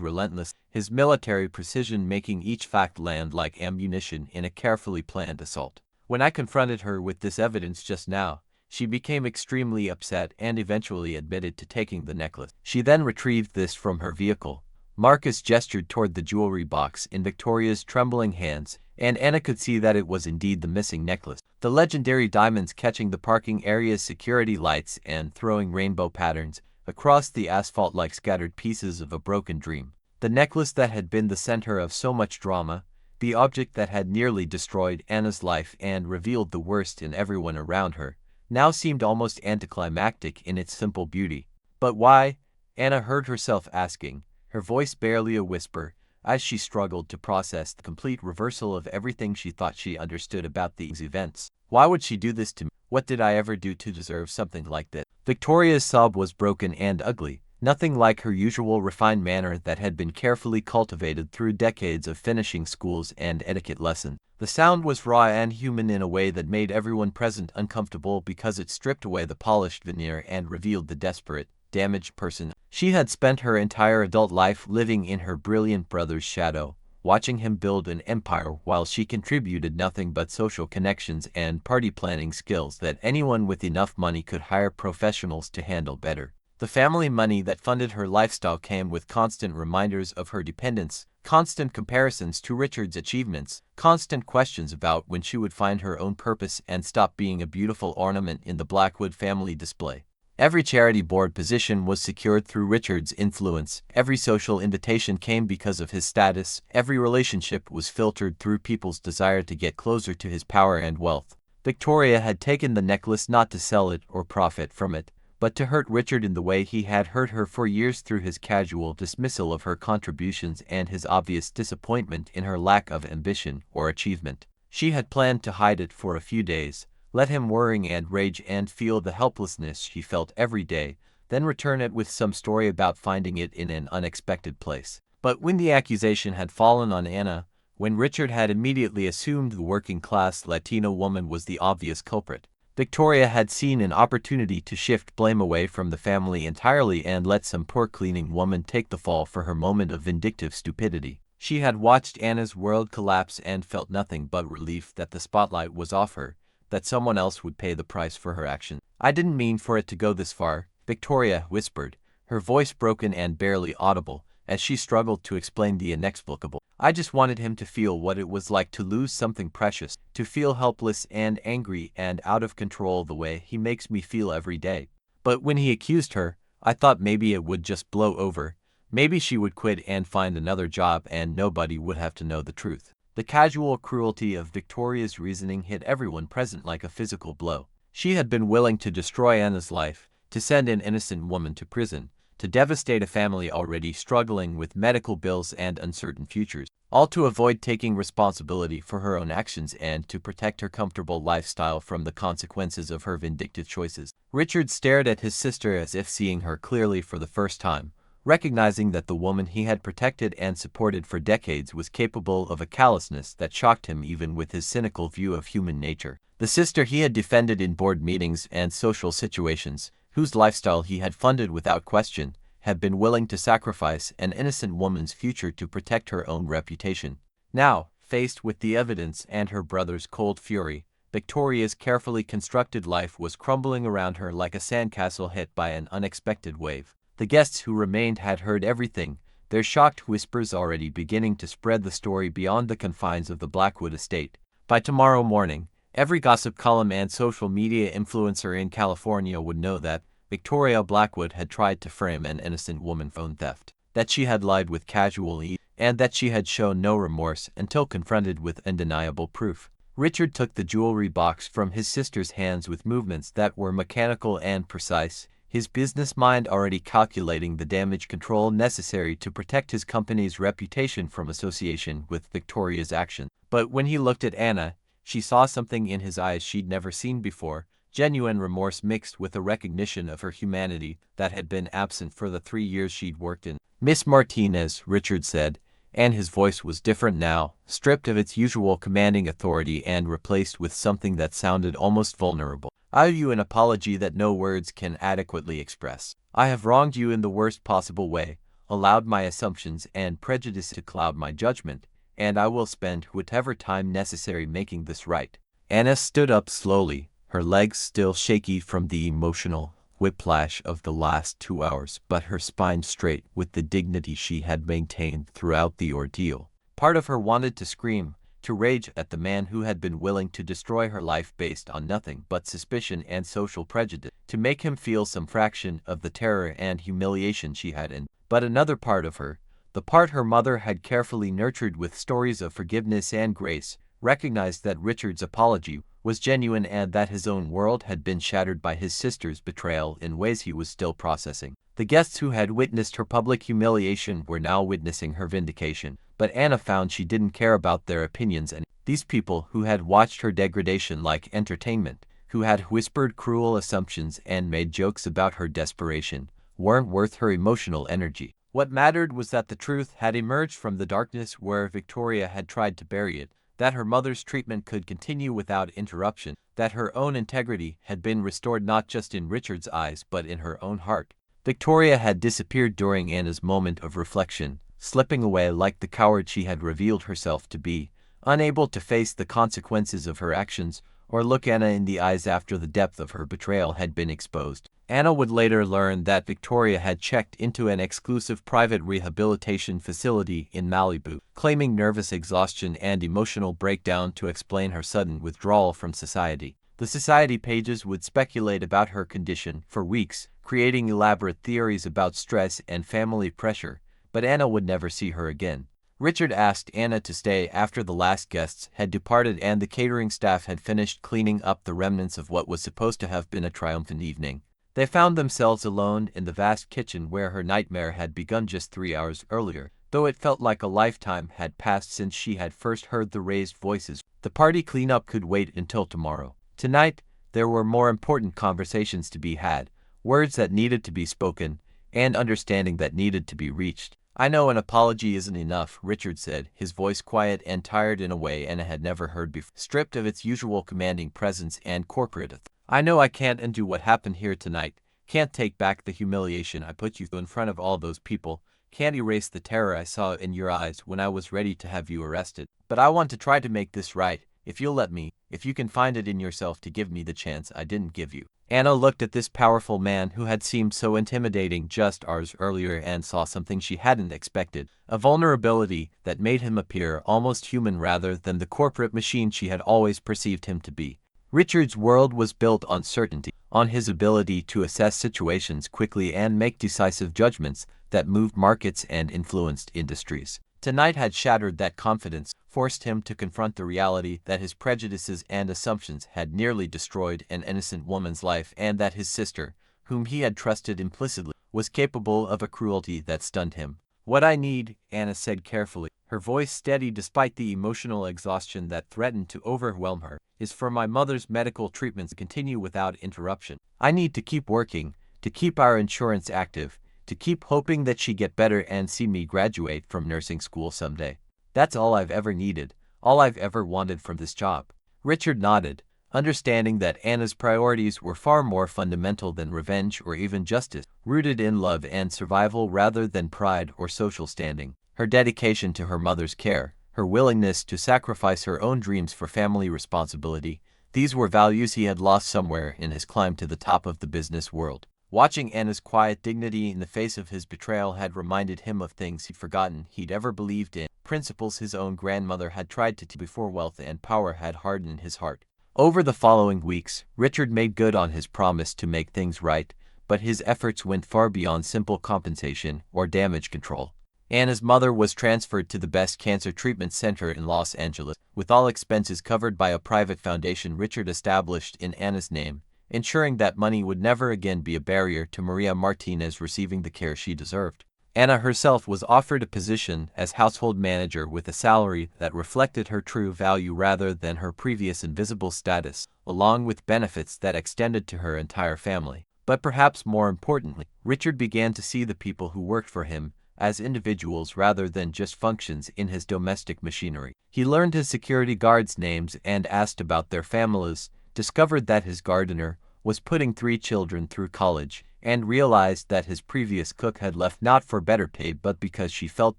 relentless, his military precision making each fact land like ammunition in a carefully planned assault. When I confronted her with this evidence just now, she became extremely upset and eventually admitted to taking the necklace. She then retrieved this from her vehicle. Marcus gestured toward the jewelry box in Victoria's trembling hands, and Anna could see that it was indeed the missing necklace. The legendary diamonds catching the parking area's security lights and throwing rainbow patterns across the asphalt like scattered pieces of a broken dream. The necklace that had been the center of so much drama, the object that had nearly destroyed Anna's life and revealed the worst in everyone around her, now seemed almost anticlimactic in its simple beauty. But why? Anna heard herself asking, her voice barely a whisper, as she struggled to process the complete reversal of everything she thought she understood about these events. Why would she do this to me? What did I ever do to deserve something like this? Victoria's sob was broken and ugly, nothing like her usual refined manner that had been carefully cultivated through decades of finishing schools and etiquette lessons. The sound was raw and human in a way that made everyone present uncomfortable because it stripped away the polished veneer and revealed the desperate, damaged person. She had spent her entire adult life living in her brilliant brother's shadow, watching him build an empire while she contributed nothing but social connections and party planning skills that anyone with enough money could hire professionals to handle better. The family money that funded her lifestyle came with constant reminders of her dependence, constant comparisons to Richard's achievements, constant questions about when she would find her own purpose and stop being a beautiful ornament in the Blackwood family display. Every charity board position was secured through Richard's influence, every social invitation came because of his status, every relationship was filtered through people's desire to get closer to his power and wealth. Victoria had taken the necklace not to sell it or profit from it, but to hurt Richard in the way he had hurt her for years through his casual dismissal of her contributions and his obvious disappointment in her lack of ambition or achievement. She had planned to hide it for a few days, let him worry and rage and feel the helplessness she felt every day, then return it with some story about finding it in an unexpected place. But when the accusation had fallen on Anna, when Richard had immediately assumed the working-class Latino woman was the obvious culprit, Victoria had seen an opportunity to shift blame away from the family entirely and let some poor cleaning woman take the fall for her moment of vindictive stupidity. She had watched Anna's world collapse and felt nothing but relief that the spotlight was off her, that someone else would pay the price for her action. "I didn't mean for it to go this far," Victoria whispered, her voice broken and barely audible, as she struggled to explain the inexplicable. "I just wanted him to feel what it was like to lose something precious, to feel helpless and angry and out of control the way he makes me feel every day. But when he accused her, I thought maybe it would just blow over. Maybe she would quit and find another job and nobody would have to know the truth." The casual cruelty of Victoria's reasoning hit everyone present like a physical blow. She had been willing to destroy Anna's life, to send an innocent woman to prison, to devastate a family already struggling with medical bills and uncertain futures, all to avoid taking responsibility for her own actions and to protect her comfortable lifestyle from the consequences of her vindictive choices. Richard stared at his sister as if seeing her clearly for the first time, recognizing that the woman he had protected and supported for decades was capable of a callousness that shocked him even with his cynical view of human nature. The sister he had defended in board meetings and social situations, whose lifestyle he had funded without question, had been willing to sacrifice an innocent woman's future to protect her own reputation. Now, faced with the evidence and her brother's cold fury, Victoria's carefully constructed life was crumbling around her like a sandcastle hit by an unexpected wave. The guests who remained had heard everything, their shocked whispers already beginning to spread the story beyond the confines of the Blackwood estate. By tomorrow morning, every gossip column and social media influencer in California would know that Victoria Blackwood had tried to frame an innocent woman phone theft, that she had lied with casual ease, and that she had shown no remorse until confronted with undeniable proof. Richard took the jewelry box from his sister's hands with movements that were mechanical and precise, his business mind already calculating the damage control necessary to protect his company's reputation from association with Victoria's action. But when he looked at Anna, she saw something in his eyes she'd never seen before, genuine remorse mixed with a recognition of her humanity that had been absent for the 3 years she'd worked in. "Miss Martinez," Richard said, and his voice was different now, stripped of its usual commanding authority and replaced with something that sounded almost vulnerable. "I owe you an apology that no words can adequately express. I have wronged you in the worst possible way, allowed my assumptions and prejudice to cloud my judgment, and I will spend whatever time necessary making this right." Anna stood up slowly, her legs still shaky from the emotional whiplash of the last 2 hours, but her spine straight with the dignity she had maintained throughout the ordeal. Part of her wanted to scream, to rage at the man who had been willing to destroy her life based on nothing but suspicion and social prejudice, to make him feel some fraction of the terror and humiliation she had in. But another part of her, the part her mother had carefully nurtured with stories of forgiveness and grace, recognized that Richard's apology was genuine and that his own world had been shattered by his sister's betrayal in ways he was still processing. The guests who had witnessed her public humiliation were now witnessing her vindication, but Anna found she didn't care about their opinions, and these people who had watched her degradation like entertainment, who had whispered cruel assumptions and made jokes about her desperation, weren't worth her emotional energy. What mattered was that the truth had emerged from the darkness where Victoria had tried to bury it, that her mother's treatment could continue without interruption, that her own integrity had been restored not just in Richard's eyes but in her own heart. Victoria had disappeared during Anna's moment of reflection, slipping away like the coward she had revealed herself to be, unable to face the consequences of her actions or look Anna in the eyes after the depth of her betrayal had been exposed. Anna would later learn that Victoria had checked into an exclusive private rehabilitation facility in Malibu, claiming nervous exhaustion and emotional breakdown to explain her sudden withdrawal from society. The society pages would speculate about her condition for weeks, creating elaborate theories about stress and family pressure, but Anna would never see her again. Richard asked Anna to stay after the last guests had departed and the catering staff had finished cleaning up the remnants of what was supposed to have been a triumphant evening. They found themselves alone in the vast kitchen where her nightmare had begun just 3 hours earlier, though it felt like a lifetime had passed since she had first heard the raised voices. The party cleanup could wait until tomorrow. Tonight, there were more important conversations to be had, words that needed to be spoken, and understanding that needed to be reached. "I know an apology isn't enough," Richard said, his voice quiet and tired in a way Anna had never heard before, stripped of its usual commanding presence and corporate authority. "I know I can't undo what happened here tonight, can't take back the humiliation I put you through in front of all those people, can't erase the terror I saw in your eyes when I was ready to have you arrested. But I want to try to make this right, if you'll let me, if you can find it in yourself to give me the chance I didn't give you." Anna looked at this powerful man who had seemed so intimidating just hours earlier and saw something she hadn't expected, a vulnerability that made him appear almost human rather than the corporate machine she had always perceived him to be. Richard's world was built on certainty, on his ability to assess situations quickly and make decisive judgments that moved markets and influenced industries. Tonight had shattered that confidence, forced him to confront the reality that his prejudices and assumptions had nearly destroyed an innocent woman's life and that his sister, whom he had trusted implicitly, was capable of a cruelty that stunned him. "What I need," Anna said carefully, her voice steady despite the emotional exhaustion that threatened to overwhelm her, "is for my mother's medical treatments to continue without interruption. I need to keep working, to keep our insurance active, to keep hoping that she get better and see me graduate from nursing school someday. That's all I've ever needed, all I've ever wanted from this job." Richard nodded, understanding that Anna's priorities were far more fundamental than revenge or even justice, rooted in love and survival rather than pride or social standing. Her dedication to her mother's care, her willingness to sacrifice her own dreams for family responsibility, these were values he had lost somewhere in his climb to the top of the business world. Watching Anna's quiet dignity in the face of his betrayal had reminded him of things he'd forgotten he'd ever believed in, principles his own grandmother had tried to teach before wealth and power had hardened his heart. Over the following weeks, Richard made good on his promise to make things right, but his efforts went far beyond simple compensation or damage control. Anna's mother was transferred to the best cancer treatment center in Los Angeles, with all expenses covered by a private foundation Richard established in Anna's name, ensuring that money would never again be a barrier to Maria Martinez receiving the care she deserved. Anna herself was offered a position as household manager with a salary that reflected her true value rather than her previous invisible status, along with benefits that extended to her entire family. But perhaps more importantly, Richard began to see the people who worked for him as individuals rather than just functions in his domestic machinery. He learned his security guards' names and asked about their families, discovered that his gardener was putting 3 children through college, and realized that his previous cook had left not for better pay but because she felt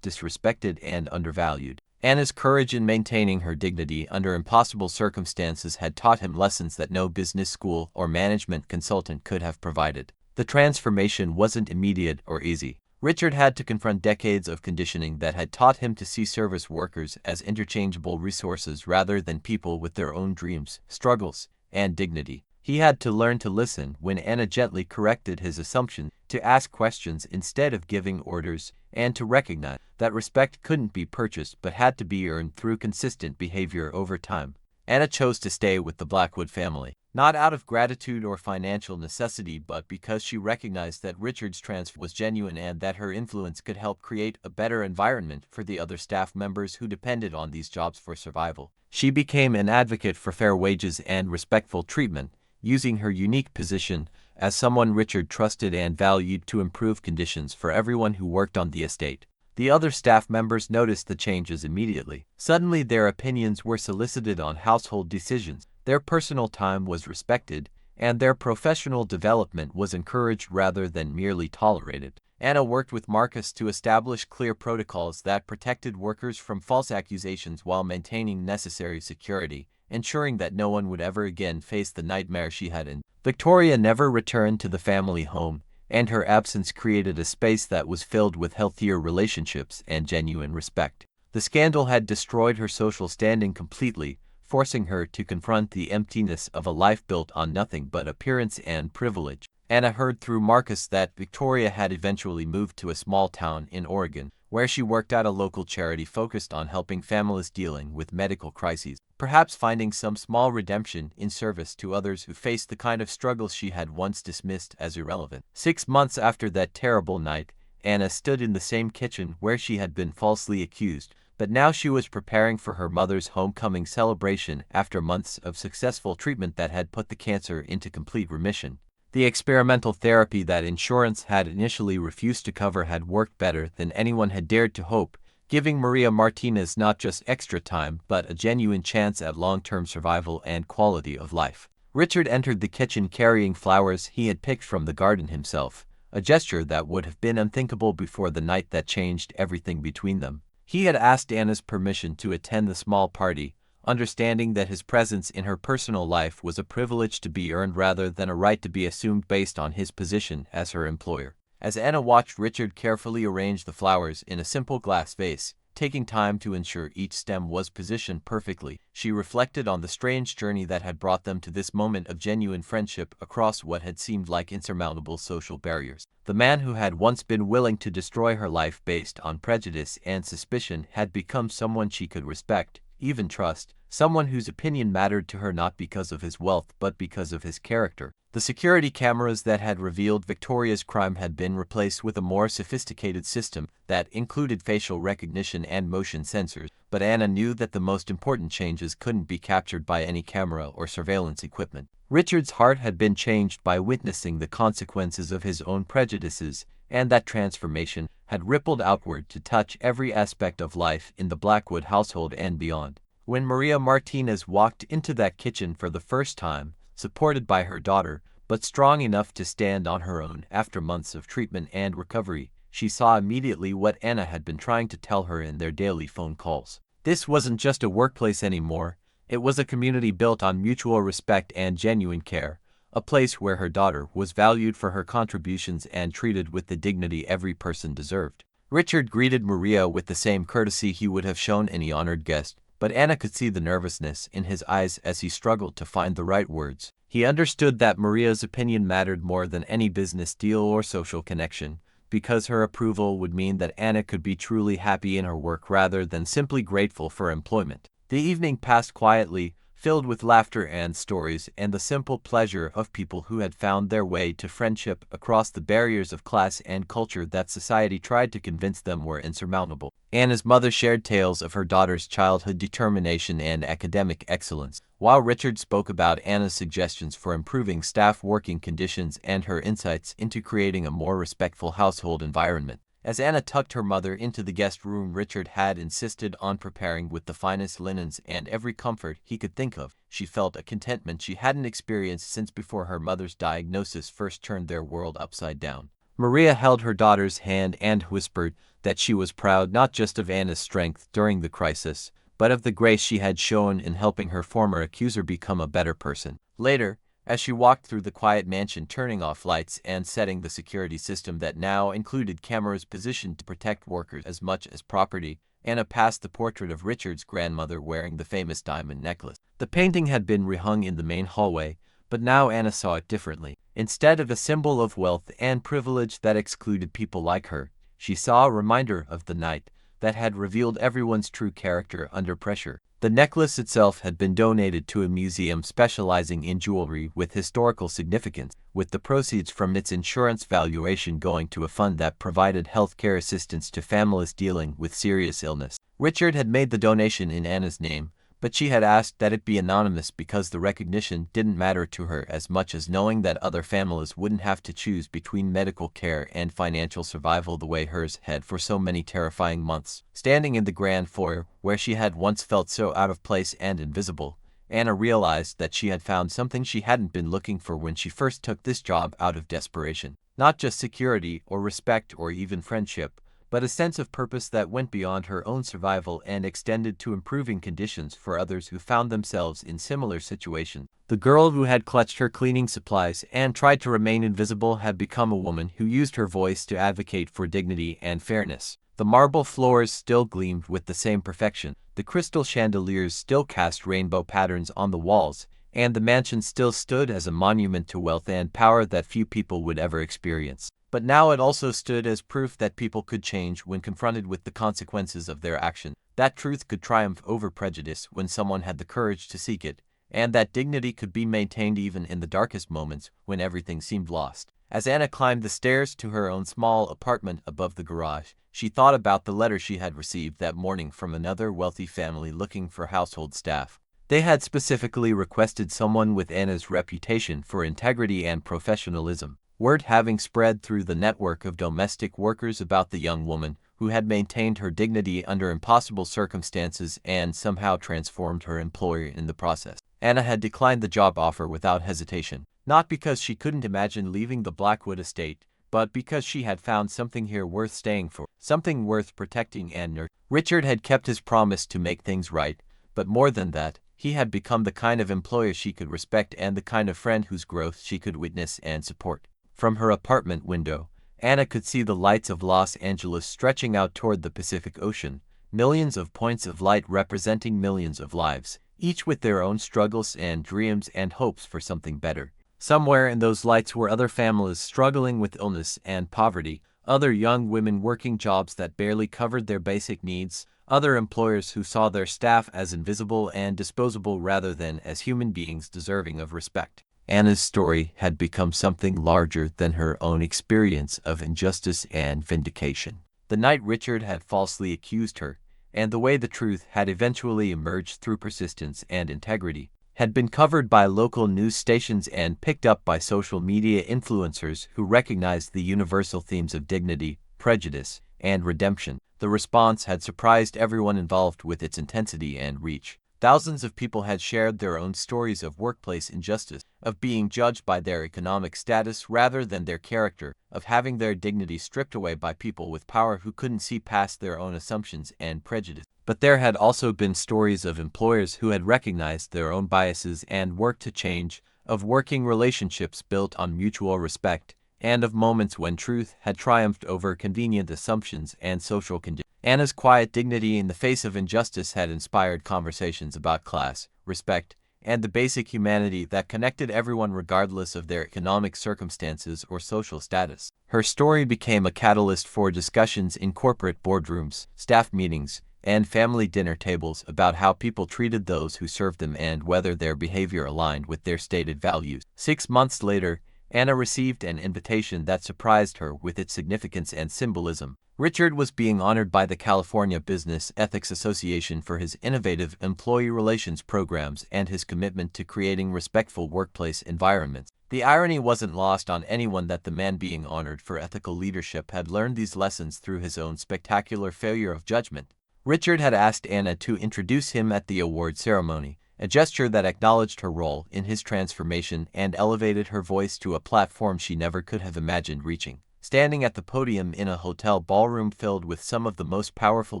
disrespected and undervalued. Anna's courage in maintaining her dignity under impossible circumstances had taught him lessons that no business school or management consultant could have provided. The transformation wasn't immediate or easy. Richard had to confront decades of conditioning that had taught him to see service workers as interchangeable resources rather than people with their own dreams, struggles, and dignity. He had to learn to listen when Anna gently corrected his assumption, to ask questions instead of giving orders, and to recognize that respect couldn't be purchased but had to be earned through consistent behavior over time. Anna chose to stay with the Blackwood family, not out of gratitude or financial necessity but because she recognized that Richard's transfer was genuine and that her influence could help create a better environment for the other staff members who depended on these jobs for survival. She became an advocate for fair wages and respectful treatment, using her unique position as someone Richard trusted and valued to improve conditions for everyone who worked on the estate. The other staff members noticed the changes immediately. Suddenly their opinions were solicited on household decisions, their personal time was respected, and their professional development was encouraged rather than merely tolerated. Anna worked with Marcus to establish clear protocols that protected workers from false accusations while maintaining necessary security, ensuring that no one would ever again face the nightmare she had endured. Victoria never returned to the family home, and her absence created a space that was filled with healthier relationships and genuine respect. The scandal had destroyed her social standing completely, forcing her to confront the emptiness of a life built on nothing but appearance and privilege. Anna heard through Marcus that Victoria had eventually moved to a small town in Oregon, where she worked at a local charity focused on helping families dealing with medical crises, perhaps finding some small redemption in service to others who faced the kind of struggles she had once dismissed as irrelevant. 6 months after that terrible night, Anna stood in the same kitchen where she had been falsely accused, but now she was preparing for her mother's homecoming celebration after months of successful treatment that had put the cancer into complete remission. The experimental therapy that insurance had initially refused to cover had worked better than anyone had dared to hope, giving Maria Martinez not just extra time but a genuine chance at long-term survival and quality of life. Richard entered the kitchen carrying flowers he had picked from the garden himself, a gesture that would have been unthinkable before the night that changed everything between them. He had asked Anna's permission to attend the small party, understanding that his presence in her personal life was a privilege to be earned rather than a right to be assumed based on his position as her employer. As Anna watched Richard carefully arrange the flowers in a simple glass vase, taking time to ensure each stem was positioned perfectly, she reflected on the strange journey that had brought them to this moment of genuine friendship across what had seemed like insurmountable social barriers. The man who had once been willing to destroy her life based on prejudice and suspicion had become someone she could respect, even trust, someone whose opinion mattered to her not because of his wealth but because of his character. The security cameras that had revealed Victoria's crime had been replaced with a more sophisticated system that included facial recognition and motion sensors, but Anna knew that the most important changes couldn't be captured by any camera or surveillance equipment. Richard's heart had been changed by witnessing the consequences of his own prejudices, and that transformation had rippled outward to touch every aspect of life in the Blackwood household and beyond. When Maria Martinez walked into that kitchen for the first time, supported by her daughter, but strong enough to stand on her own after months of treatment and recovery, she saw immediately what Anna had been trying to tell her in their daily phone calls. This wasn't just a workplace anymore, it was a community built on mutual respect and genuine care, a place where her daughter was valued for her contributions and treated with the dignity every person deserved. Richard greeted Maria with the same courtesy he would have shown any honored guest, but Anna could see the nervousness in his eyes as he struggled to find the right words. He understood that Maria's opinion mattered more than any business deal or social connection, because her approval would mean that Anna could be truly happy in her work rather than simply grateful for employment. The evening passed quietly, filled with laughter and stories and the simple pleasure of people who had found their way to friendship across the barriers of class and culture that society tried to convince them were insurmountable. Anna's mother shared tales of her daughter's childhood determination and academic excellence, while Richard spoke about Anna's suggestions for improving staff working conditions and her insights into creating a more respectful household environment. As Anna tucked her mother into the guest room, Richard had insisted on preparing with the finest linens and every comfort he could think of. She felt a contentment she hadn't experienced since before her mother's diagnosis first turned their world upside down. Maria held her daughter's hand and whispered that she was proud not just of Anna's strength during the crisis, but of the grace she had shown in helping her former accuser become a better person. Later, as she walked through the quiet mansion, turning off lights and setting the security system that now included cameras positioned to protect workers as much as property, Anna passed the portrait of Richard's grandmother wearing the famous diamond necklace. The painting had been rehung in the main hallway, but now Anna saw it differently. Instead of a symbol of wealth and privilege that excluded people like her, she saw a reminder of the night that had revealed everyone's true character under pressure. The necklace itself had been donated to a museum specializing in jewelry with historical significance, with the proceeds from its insurance valuation going to a fund that provided healthcare assistance to families dealing with serious illness. Richard had made the donation in Anna's name, but she had asked that it be anonymous because the recognition didn't matter to her as much as knowing that other families wouldn't have to choose between medical care and financial survival the way hers had for so many terrifying months. Standing in the grand foyer, where she had once felt so out of place and invisible, Anna realized that she had found something she hadn't been looking for when she first took this job out of desperation. Not just security or respect or even friendship, but a sense of purpose that went beyond her own survival and extended to improving conditions for others who found themselves in similar situations. The girl who had clutched her cleaning supplies and tried to remain invisible had become a woman who used her voice to advocate for dignity and fairness. The marble floors still gleamed with the same perfection, the crystal chandeliers still cast rainbow patterns on the walls, and the mansion still stood as a monument to wealth and power that few people would ever experience. But now it also stood as proof that people could change when confronted with the consequences of their action, that truth could triumph over prejudice when someone had the courage to seek it, and that dignity could be maintained even in the darkest moments when everything seemed lost. As Anna climbed the stairs to her own small apartment above the garage, she thought about the letter she had received that morning from another wealthy family looking for household staff. They had specifically requested someone with Anna's reputation for integrity and professionalism. Word having spread through the network of domestic workers about the young woman who had maintained her dignity under impossible circumstances and somehow transformed her employer in the process. Anna had declined the job offer without hesitation, not because she couldn't imagine leaving the Blackwood estate, but because she had found something here worth staying for, something worth protecting and nurturing. Richard had kept his promise to make things right, but more than that, he had become the kind of employer she could respect and the kind of friend whose growth she could witness and support. From her apartment window, Anna could see the lights of Los Angeles stretching out toward the Pacific Ocean, millions of points of light representing millions of lives, each with their own struggles and dreams and hopes for something better. Somewhere in those lights were other families struggling with illness and poverty, other young women working jobs that barely covered their basic needs, other employers who saw their staff as invisible and disposable rather than as human beings deserving of respect. Anna's story had become something larger than her own experience of injustice and vindication. The night Richard had falsely accused her, and the way the truth had eventually emerged through persistence and integrity, had been covered by local news stations and picked up by social media influencers who recognized the universal themes of dignity, prejudice, and redemption. The response had surprised everyone involved with its intensity and reach. Thousands of people had shared their own stories of workplace injustice, of being judged by their economic status rather than their character, of having their dignity stripped away by people with power who couldn't see past their own assumptions and prejudice. But there had also been stories of employers who had recognized their own biases and worked to change, of working relationships built on mutual respect, and of moments when truth had triumphed over convenient assumptions and social conditions. Anna's quiet dignity in the face of injustice had inspired conversations about class, respect, and the basic humanity that connected everyone regardless of their economic circumstances or social status. Her story became a catalyst for discussions in corporate boardrooms, staff meetings, and family dinner tables about how people treated those who served them and whether their behavior aligned with their stated values. 6 months later, Anna received an invitation that surprised her with its significance and symbolism. Richard was being honored by the California Business Ethics Association for his innovative employee relations programs and his commitment to creating respectful workplace environments. The irony wasn't lost on anyone that the man being honored for ethical leadership had learned these lessons through his own spectacular failure of judgment. Richard had asked Anna to introduce him at the award ceremony, a gesture that acknowledged her role in his transformation and elevated her voice to a platform she never could have imagined reaching. Standing at the podium in a hotel ballroom filled with some of the most powerful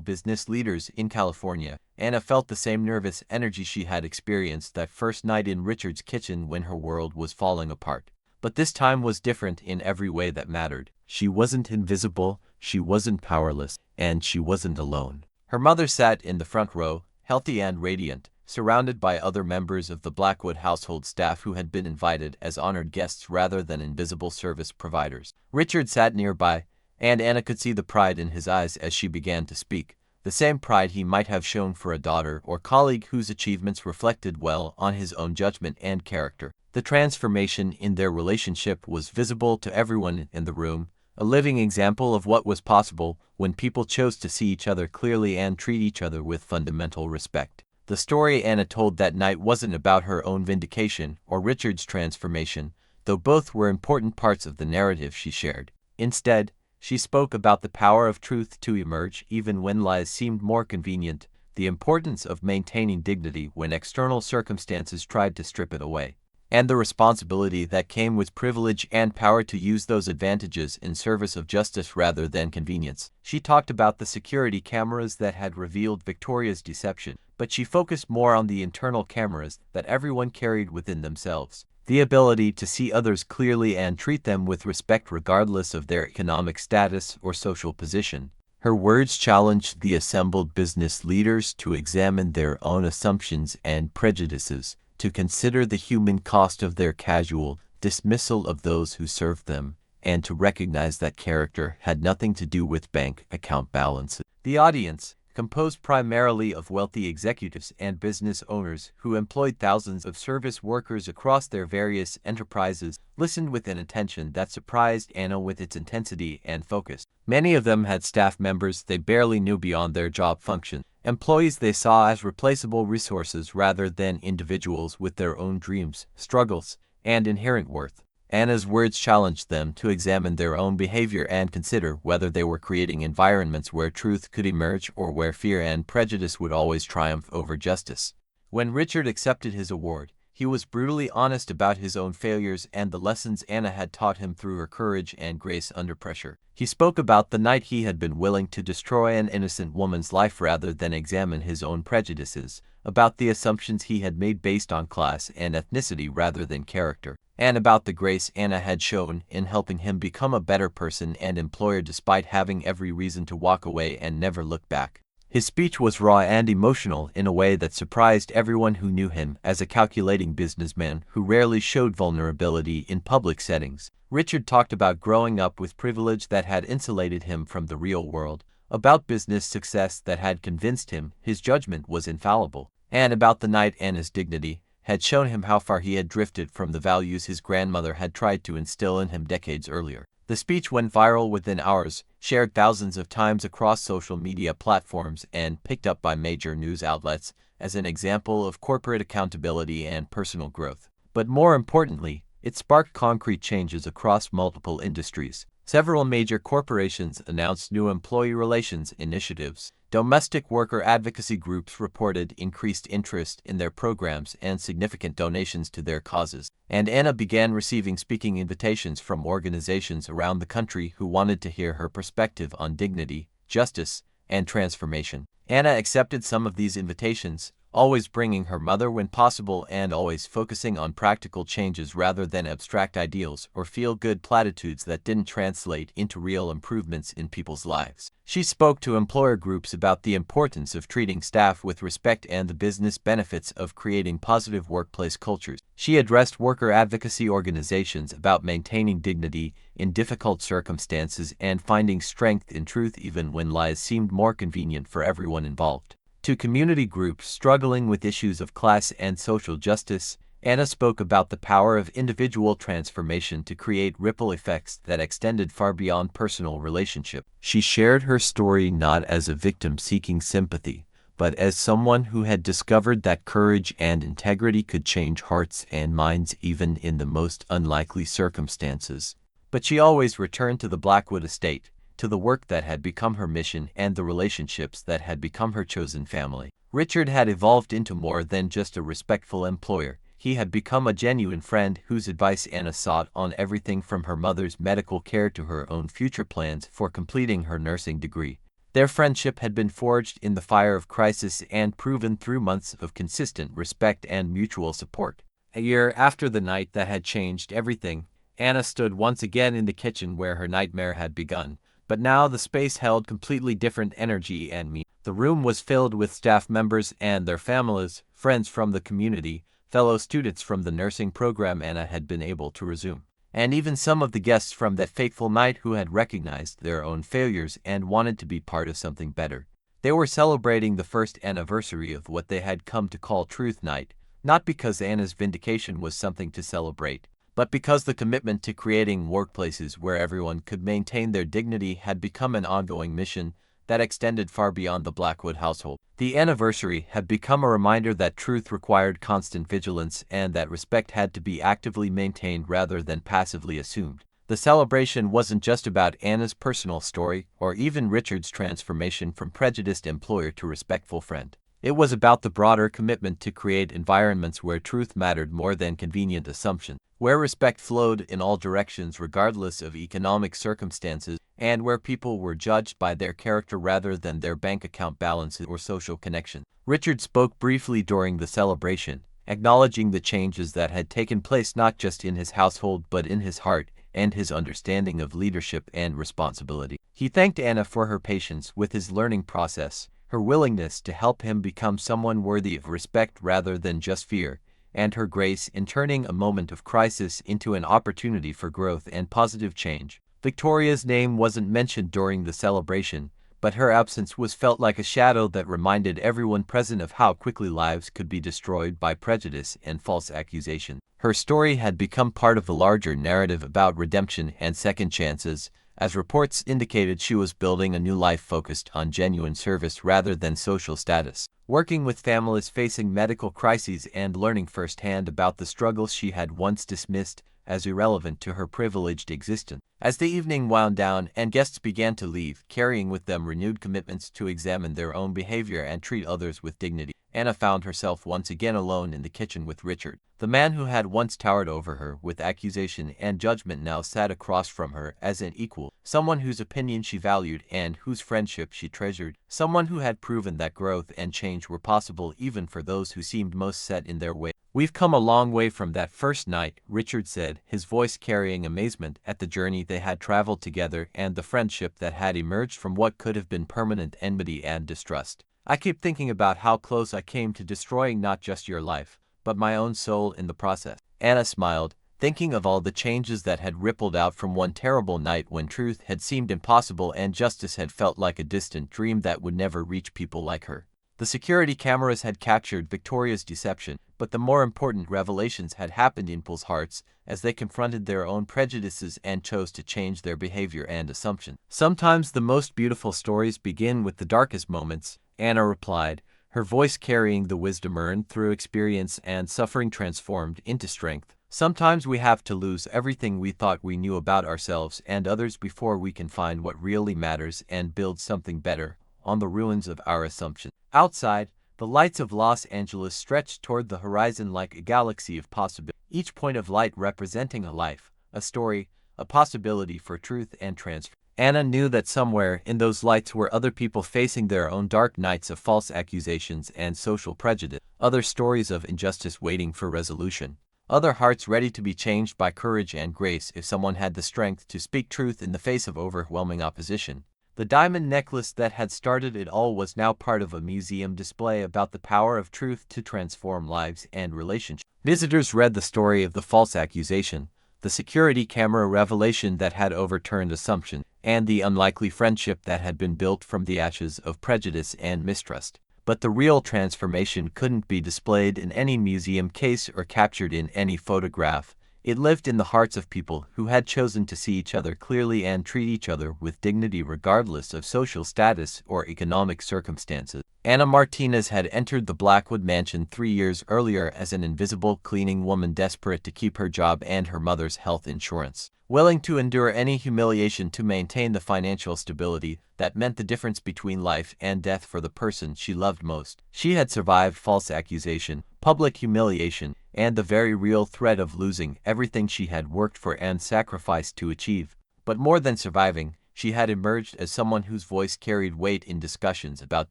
business leaders in California, Anna felt the same nervous energy she had experienced that first night in Richard's kitchen when her world was falling apart. But this time was different in every way that mattered. She wasn't invisible, she wasn't powerless, and she wasn't alone. Her mother sat in the front row, healthy and radiant, surrounded by other members of the Blackwood household staff who had been invited as honored guests rather than invisible service providers. Richard sat nearby, and Anna could see the pride in his eyes as she began to speak, the same pride he might have shown for a daughter or colleague whose achievements reflected well on his own judgment and character. The transformation in their relationship was visible to everyone in the room, a living example of what was possible when people chose to see each other clearly and treat each other with fundamental respect. The story Anna told that night wasn't about her own vindication or Richard's transformation, though both were important parts of the narrative she shared. Instead, she spoke about the power of truth to emerge even when lies seemed more convenient, the importance of maintaining dignity when external circumstances tried to strip it away, and the responsibility that came with privilege and power to use those advantages in service of justice rather than convenience. She talked about the security cameras that had revealed Victoria's deception, but she focused more on the internal cameras that everyone carried within themselves. The ability to see others clearly and treat them with respect regardless of their economic status or social position. Her words challenged the assembled business leaders to examine their own assumptions and prejudices, to consider the human cost of their casual dismissal of those who served them, and to recognize that character had nothing to do with bank account balances. The audience, composed primarily of wealthy executives and business owners who employed thousands of service workers across their various enterprises, listened with an attention that surprised Anna with its intensity and focus. Many of them had staff members they barely knew beyond their job function, employees they saw as replaceable resources rather than individuals with their own dreams, struggles, and inherent worth. Anna's words challenged them to examine their own behavior and consider whether they were creating environments where truth could emerge or where fear and prejudice would always triumph over justice. When Richard accepted his award, he was brutally honest about his own failures and the lessons Anna had taught him through her courage and grace under pressure. He spoke about the night he had been willing to destroy an innocent woman's life rather than examine his own prejudices, about the assumptions he had made based on class and ethnicity rather than character, and about the grace Anna had shown in helping him become a better person and employer despite having every reason to walk away and never look back. His speech was raw and emotional in a way that surprised everyone who knew him as a calculating businessman who rarely showed vulnerability in public settings. Richard talked about growing up with privilege that had insulated him from the real world, about business success that had convinced him his judgment was infallible, and about the night Anna's dignity had shown him how far he had drifted from the values his grandmother had tried to instill in him decades earlier. The speech went viral within hours, shared thousands of times across social media platforms, and picked up by major news outlets as an example of corporate accountability and personal growth. But more importantly, it sparked concrete changes across multiple industries. Several major corporations announced new employee relations initiatives. Domestic worker advocacy groups reported increased interest in their programs and significant donations to their causes. And Anna began receiving speaking invitations from organizations around the country who wanted to hear her perspective on dignity, justice, and transformation. Anna accepted some of these invitations, always bringing her mother when possible and always focusing on practical changes rather than abstract ideals or feel-good platitudes that didn't translate into real improvements in people's lives. She spoke to employer groups about the importance of treating staff with respect and the business benefits of creating positive workplace cultures. She addressed worker advocacy organizations about maintaining dignity in difficult circumstances and finding strength in truth even when lies seemed more convenient for everyone involved. To community groups struggling with issues of class and social justice, Anna spoke about the power of individual transformation to create ripple effects that extended far beyond personal relationship. She shared her story not as a victim seeking sympathy, but as someone who had discovered that courage and integrity could change hearts and minds even in the most unlikely circumstances. But she always returned to the Blackwood estate, to the work that had become her mission and the relationships that had become her chosen family. Richard had evolved into more than just a respectful employer. He had become a genuine friend whose advice Anna sought on everything from her mother's medical care to her own future plans for completing her nursing degree. Their friendship had been forged in the fire of crisis and proven through months of consistent respect and mutual support. A year after the night that had changed everything, Anna stood once again in the kitchen where her nightmare had begun. But now the space held completely different energy and meaning. The room was filled with staff members and their families, friends from the community, fellow students from the nursing program Anna had been able to resume, and even some of the guests from that fateful night who had recognized their own failures and wanted to be part of something better. They were celebrating the first anniversary of what they had come to call Truth Night, not because Anna's vindication was something to celebrate, but because the commitment to creating workplaces where everyone could maintain their dignity had become an ongoing mission that extended far beyond the Blackwood household. The anniversary had become a reminder that truth required constant vigilance and that respect had to be actively maintained rather than passively assumed. The celebration wasn't just about Anna's personal story or even Richard's transformation from prejudiced employer to respectful friend. It was about the broader commitment to create environments where truth mattered more than convenient assumption, where respect flowed in all directions regardless of economic circumstances, and where people were judged by their character rather than their bank account balances or social connection. Richard spoke briefly during the celebration, acknowledging the changes that had taken place not just in his household but in his heart and his understanding of leadership and responsibility. He thanked Anna for her patience with his learning process, her willingness to help him become someone worthy of respect rather than just fear, and her grace in turning a moment of crisis into an opportunity for growth and positive change. Victoria's name wasn't mentioned during the celebration, but her absence was felt like a shadow that reminded everyone present of how quickly lives could be destroyed by prejudice and false accusation. Her story had become part of the larger narrative about redemption and second chances, as reports indicated she was building a new life focused on genuine service rather than social status, working with families facing medical crises and learning firsthand about the struggles she had once dismissed as irrelevant to her privileged existence. As the evening wound down and guests began to leave, carrying with them renewed commitments to examine their own behavior and treat others with dignity, Anna found herself once again alone in the kitchen with Richard. The man who had once towered over her with accusation and judgment now sat across from her as an equal, someone whose opinion she valued and whose friendship she treasured, someone who had proven that growth and change were possible even for those who seemed most set in their way. "We've come a long way from that first night," Richard said, his voice carrying amazement at the journey they had traveled together and the friendship that had emerged from what could have been permanent enmity and distrust. "I keep thinking about how close I came to destroying not just your life, but my own soul in the process." Anna smiled, thinking of all the changes that had rippled out from one terrible night when truth had seemed impossible and justice had felt like a distant dream that would never reach people like her. The security cameras had captured Victoria's deception, but the more important revelations had happened in people's hearts as they confronted their own prejudices and chose to change their behavior and assumptions. "Sometimes the most beautiful stories begin with the darkest moments," Anna replied, her voice carrying the wisdom earned through experience and suffering transformed into strength. "Sometimes we have to lose everything we thought we knew about ourselves and others before we can find what really matters and build something better on the ruins of our assumptions." Outside, the lights of Los Angeles stretched toward the horizon like a galaxy of possibilities, each point of light representing a life, a story, a possibility for truth and transformation. Anna knew that somewhere in those lights were other people facing their own dark nights of false accusations and social prejudice, other stories of injustice waiting for resolution, other hearts ready to be changed by courage and grace if someone had the strength to speak truth in the face of overwhelming opposition. The diamond necklace that had started it all was now part of a museum display about the power of truth to transform lives and relationships. Visitors read the story of the false accusation, the security camera revelation that had overturned assumptions, and the unlikely friendship that had been built from the ashes of prejudice and mistrust. But the real transformation couldn't be displayed in any museum case or captured in any photograph. It lived in the hearts of people who had chosen to see each other clearly and treat each other with dignity regardless of social status or economic circumstances. Anna Martinez had entered the Blackwood mansion 3 years earlier as an invisible cleaning woman desperate to keep her job and her mother's health insurance, willing to endure any humiliation to maintain the financial stability that meant the difference between life and death for the person she loved most. She had survived false accusation, public humiliation, and the very real threat of losing everything she had worked for and sacrificed to achieve. But more than surviving, she had emerged as someone whose voice carried weight in discussions about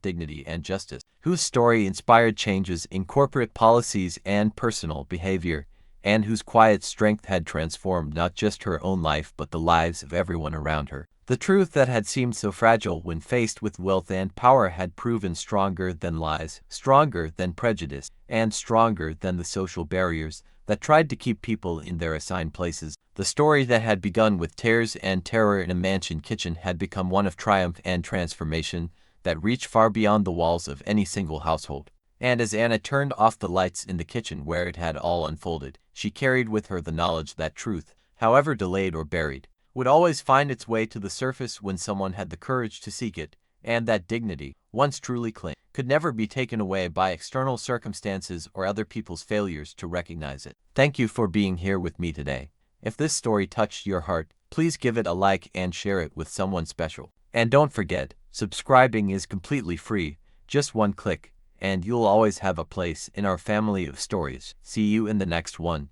dignity and justice, whose story inspired changes in corporate policies and personal behavior, and whose quiet strength had transformed not just her own life but the lives of everyone around her. The truth that had seemed so fragile when faced with wealth and power had proven stronger than lies, stronger than prejudice, and stronger than the social barriers that tried to keep people in their assigned places. The story that had begun with tears and terror in a mansion kitchen had become one of triumph and transformation that reached far beyond the walls of any single household. And as Anna turned off the lights in the kitchen where it had all unfolded, she carried with her the knowledge that truth, however delayed or buried, would always find its way to the surface when someone had the courage to seek it, and that dignity, once truly claimed, could never be taken away by external circumstances or other people's failures to recognize it. Thank you for being here with me today. If this story touched your heart, please give it a like and share it with someone special. And don't forget, subscribing is completely free, just one click, and you'll always have a place in our family of stories. See you in the next one.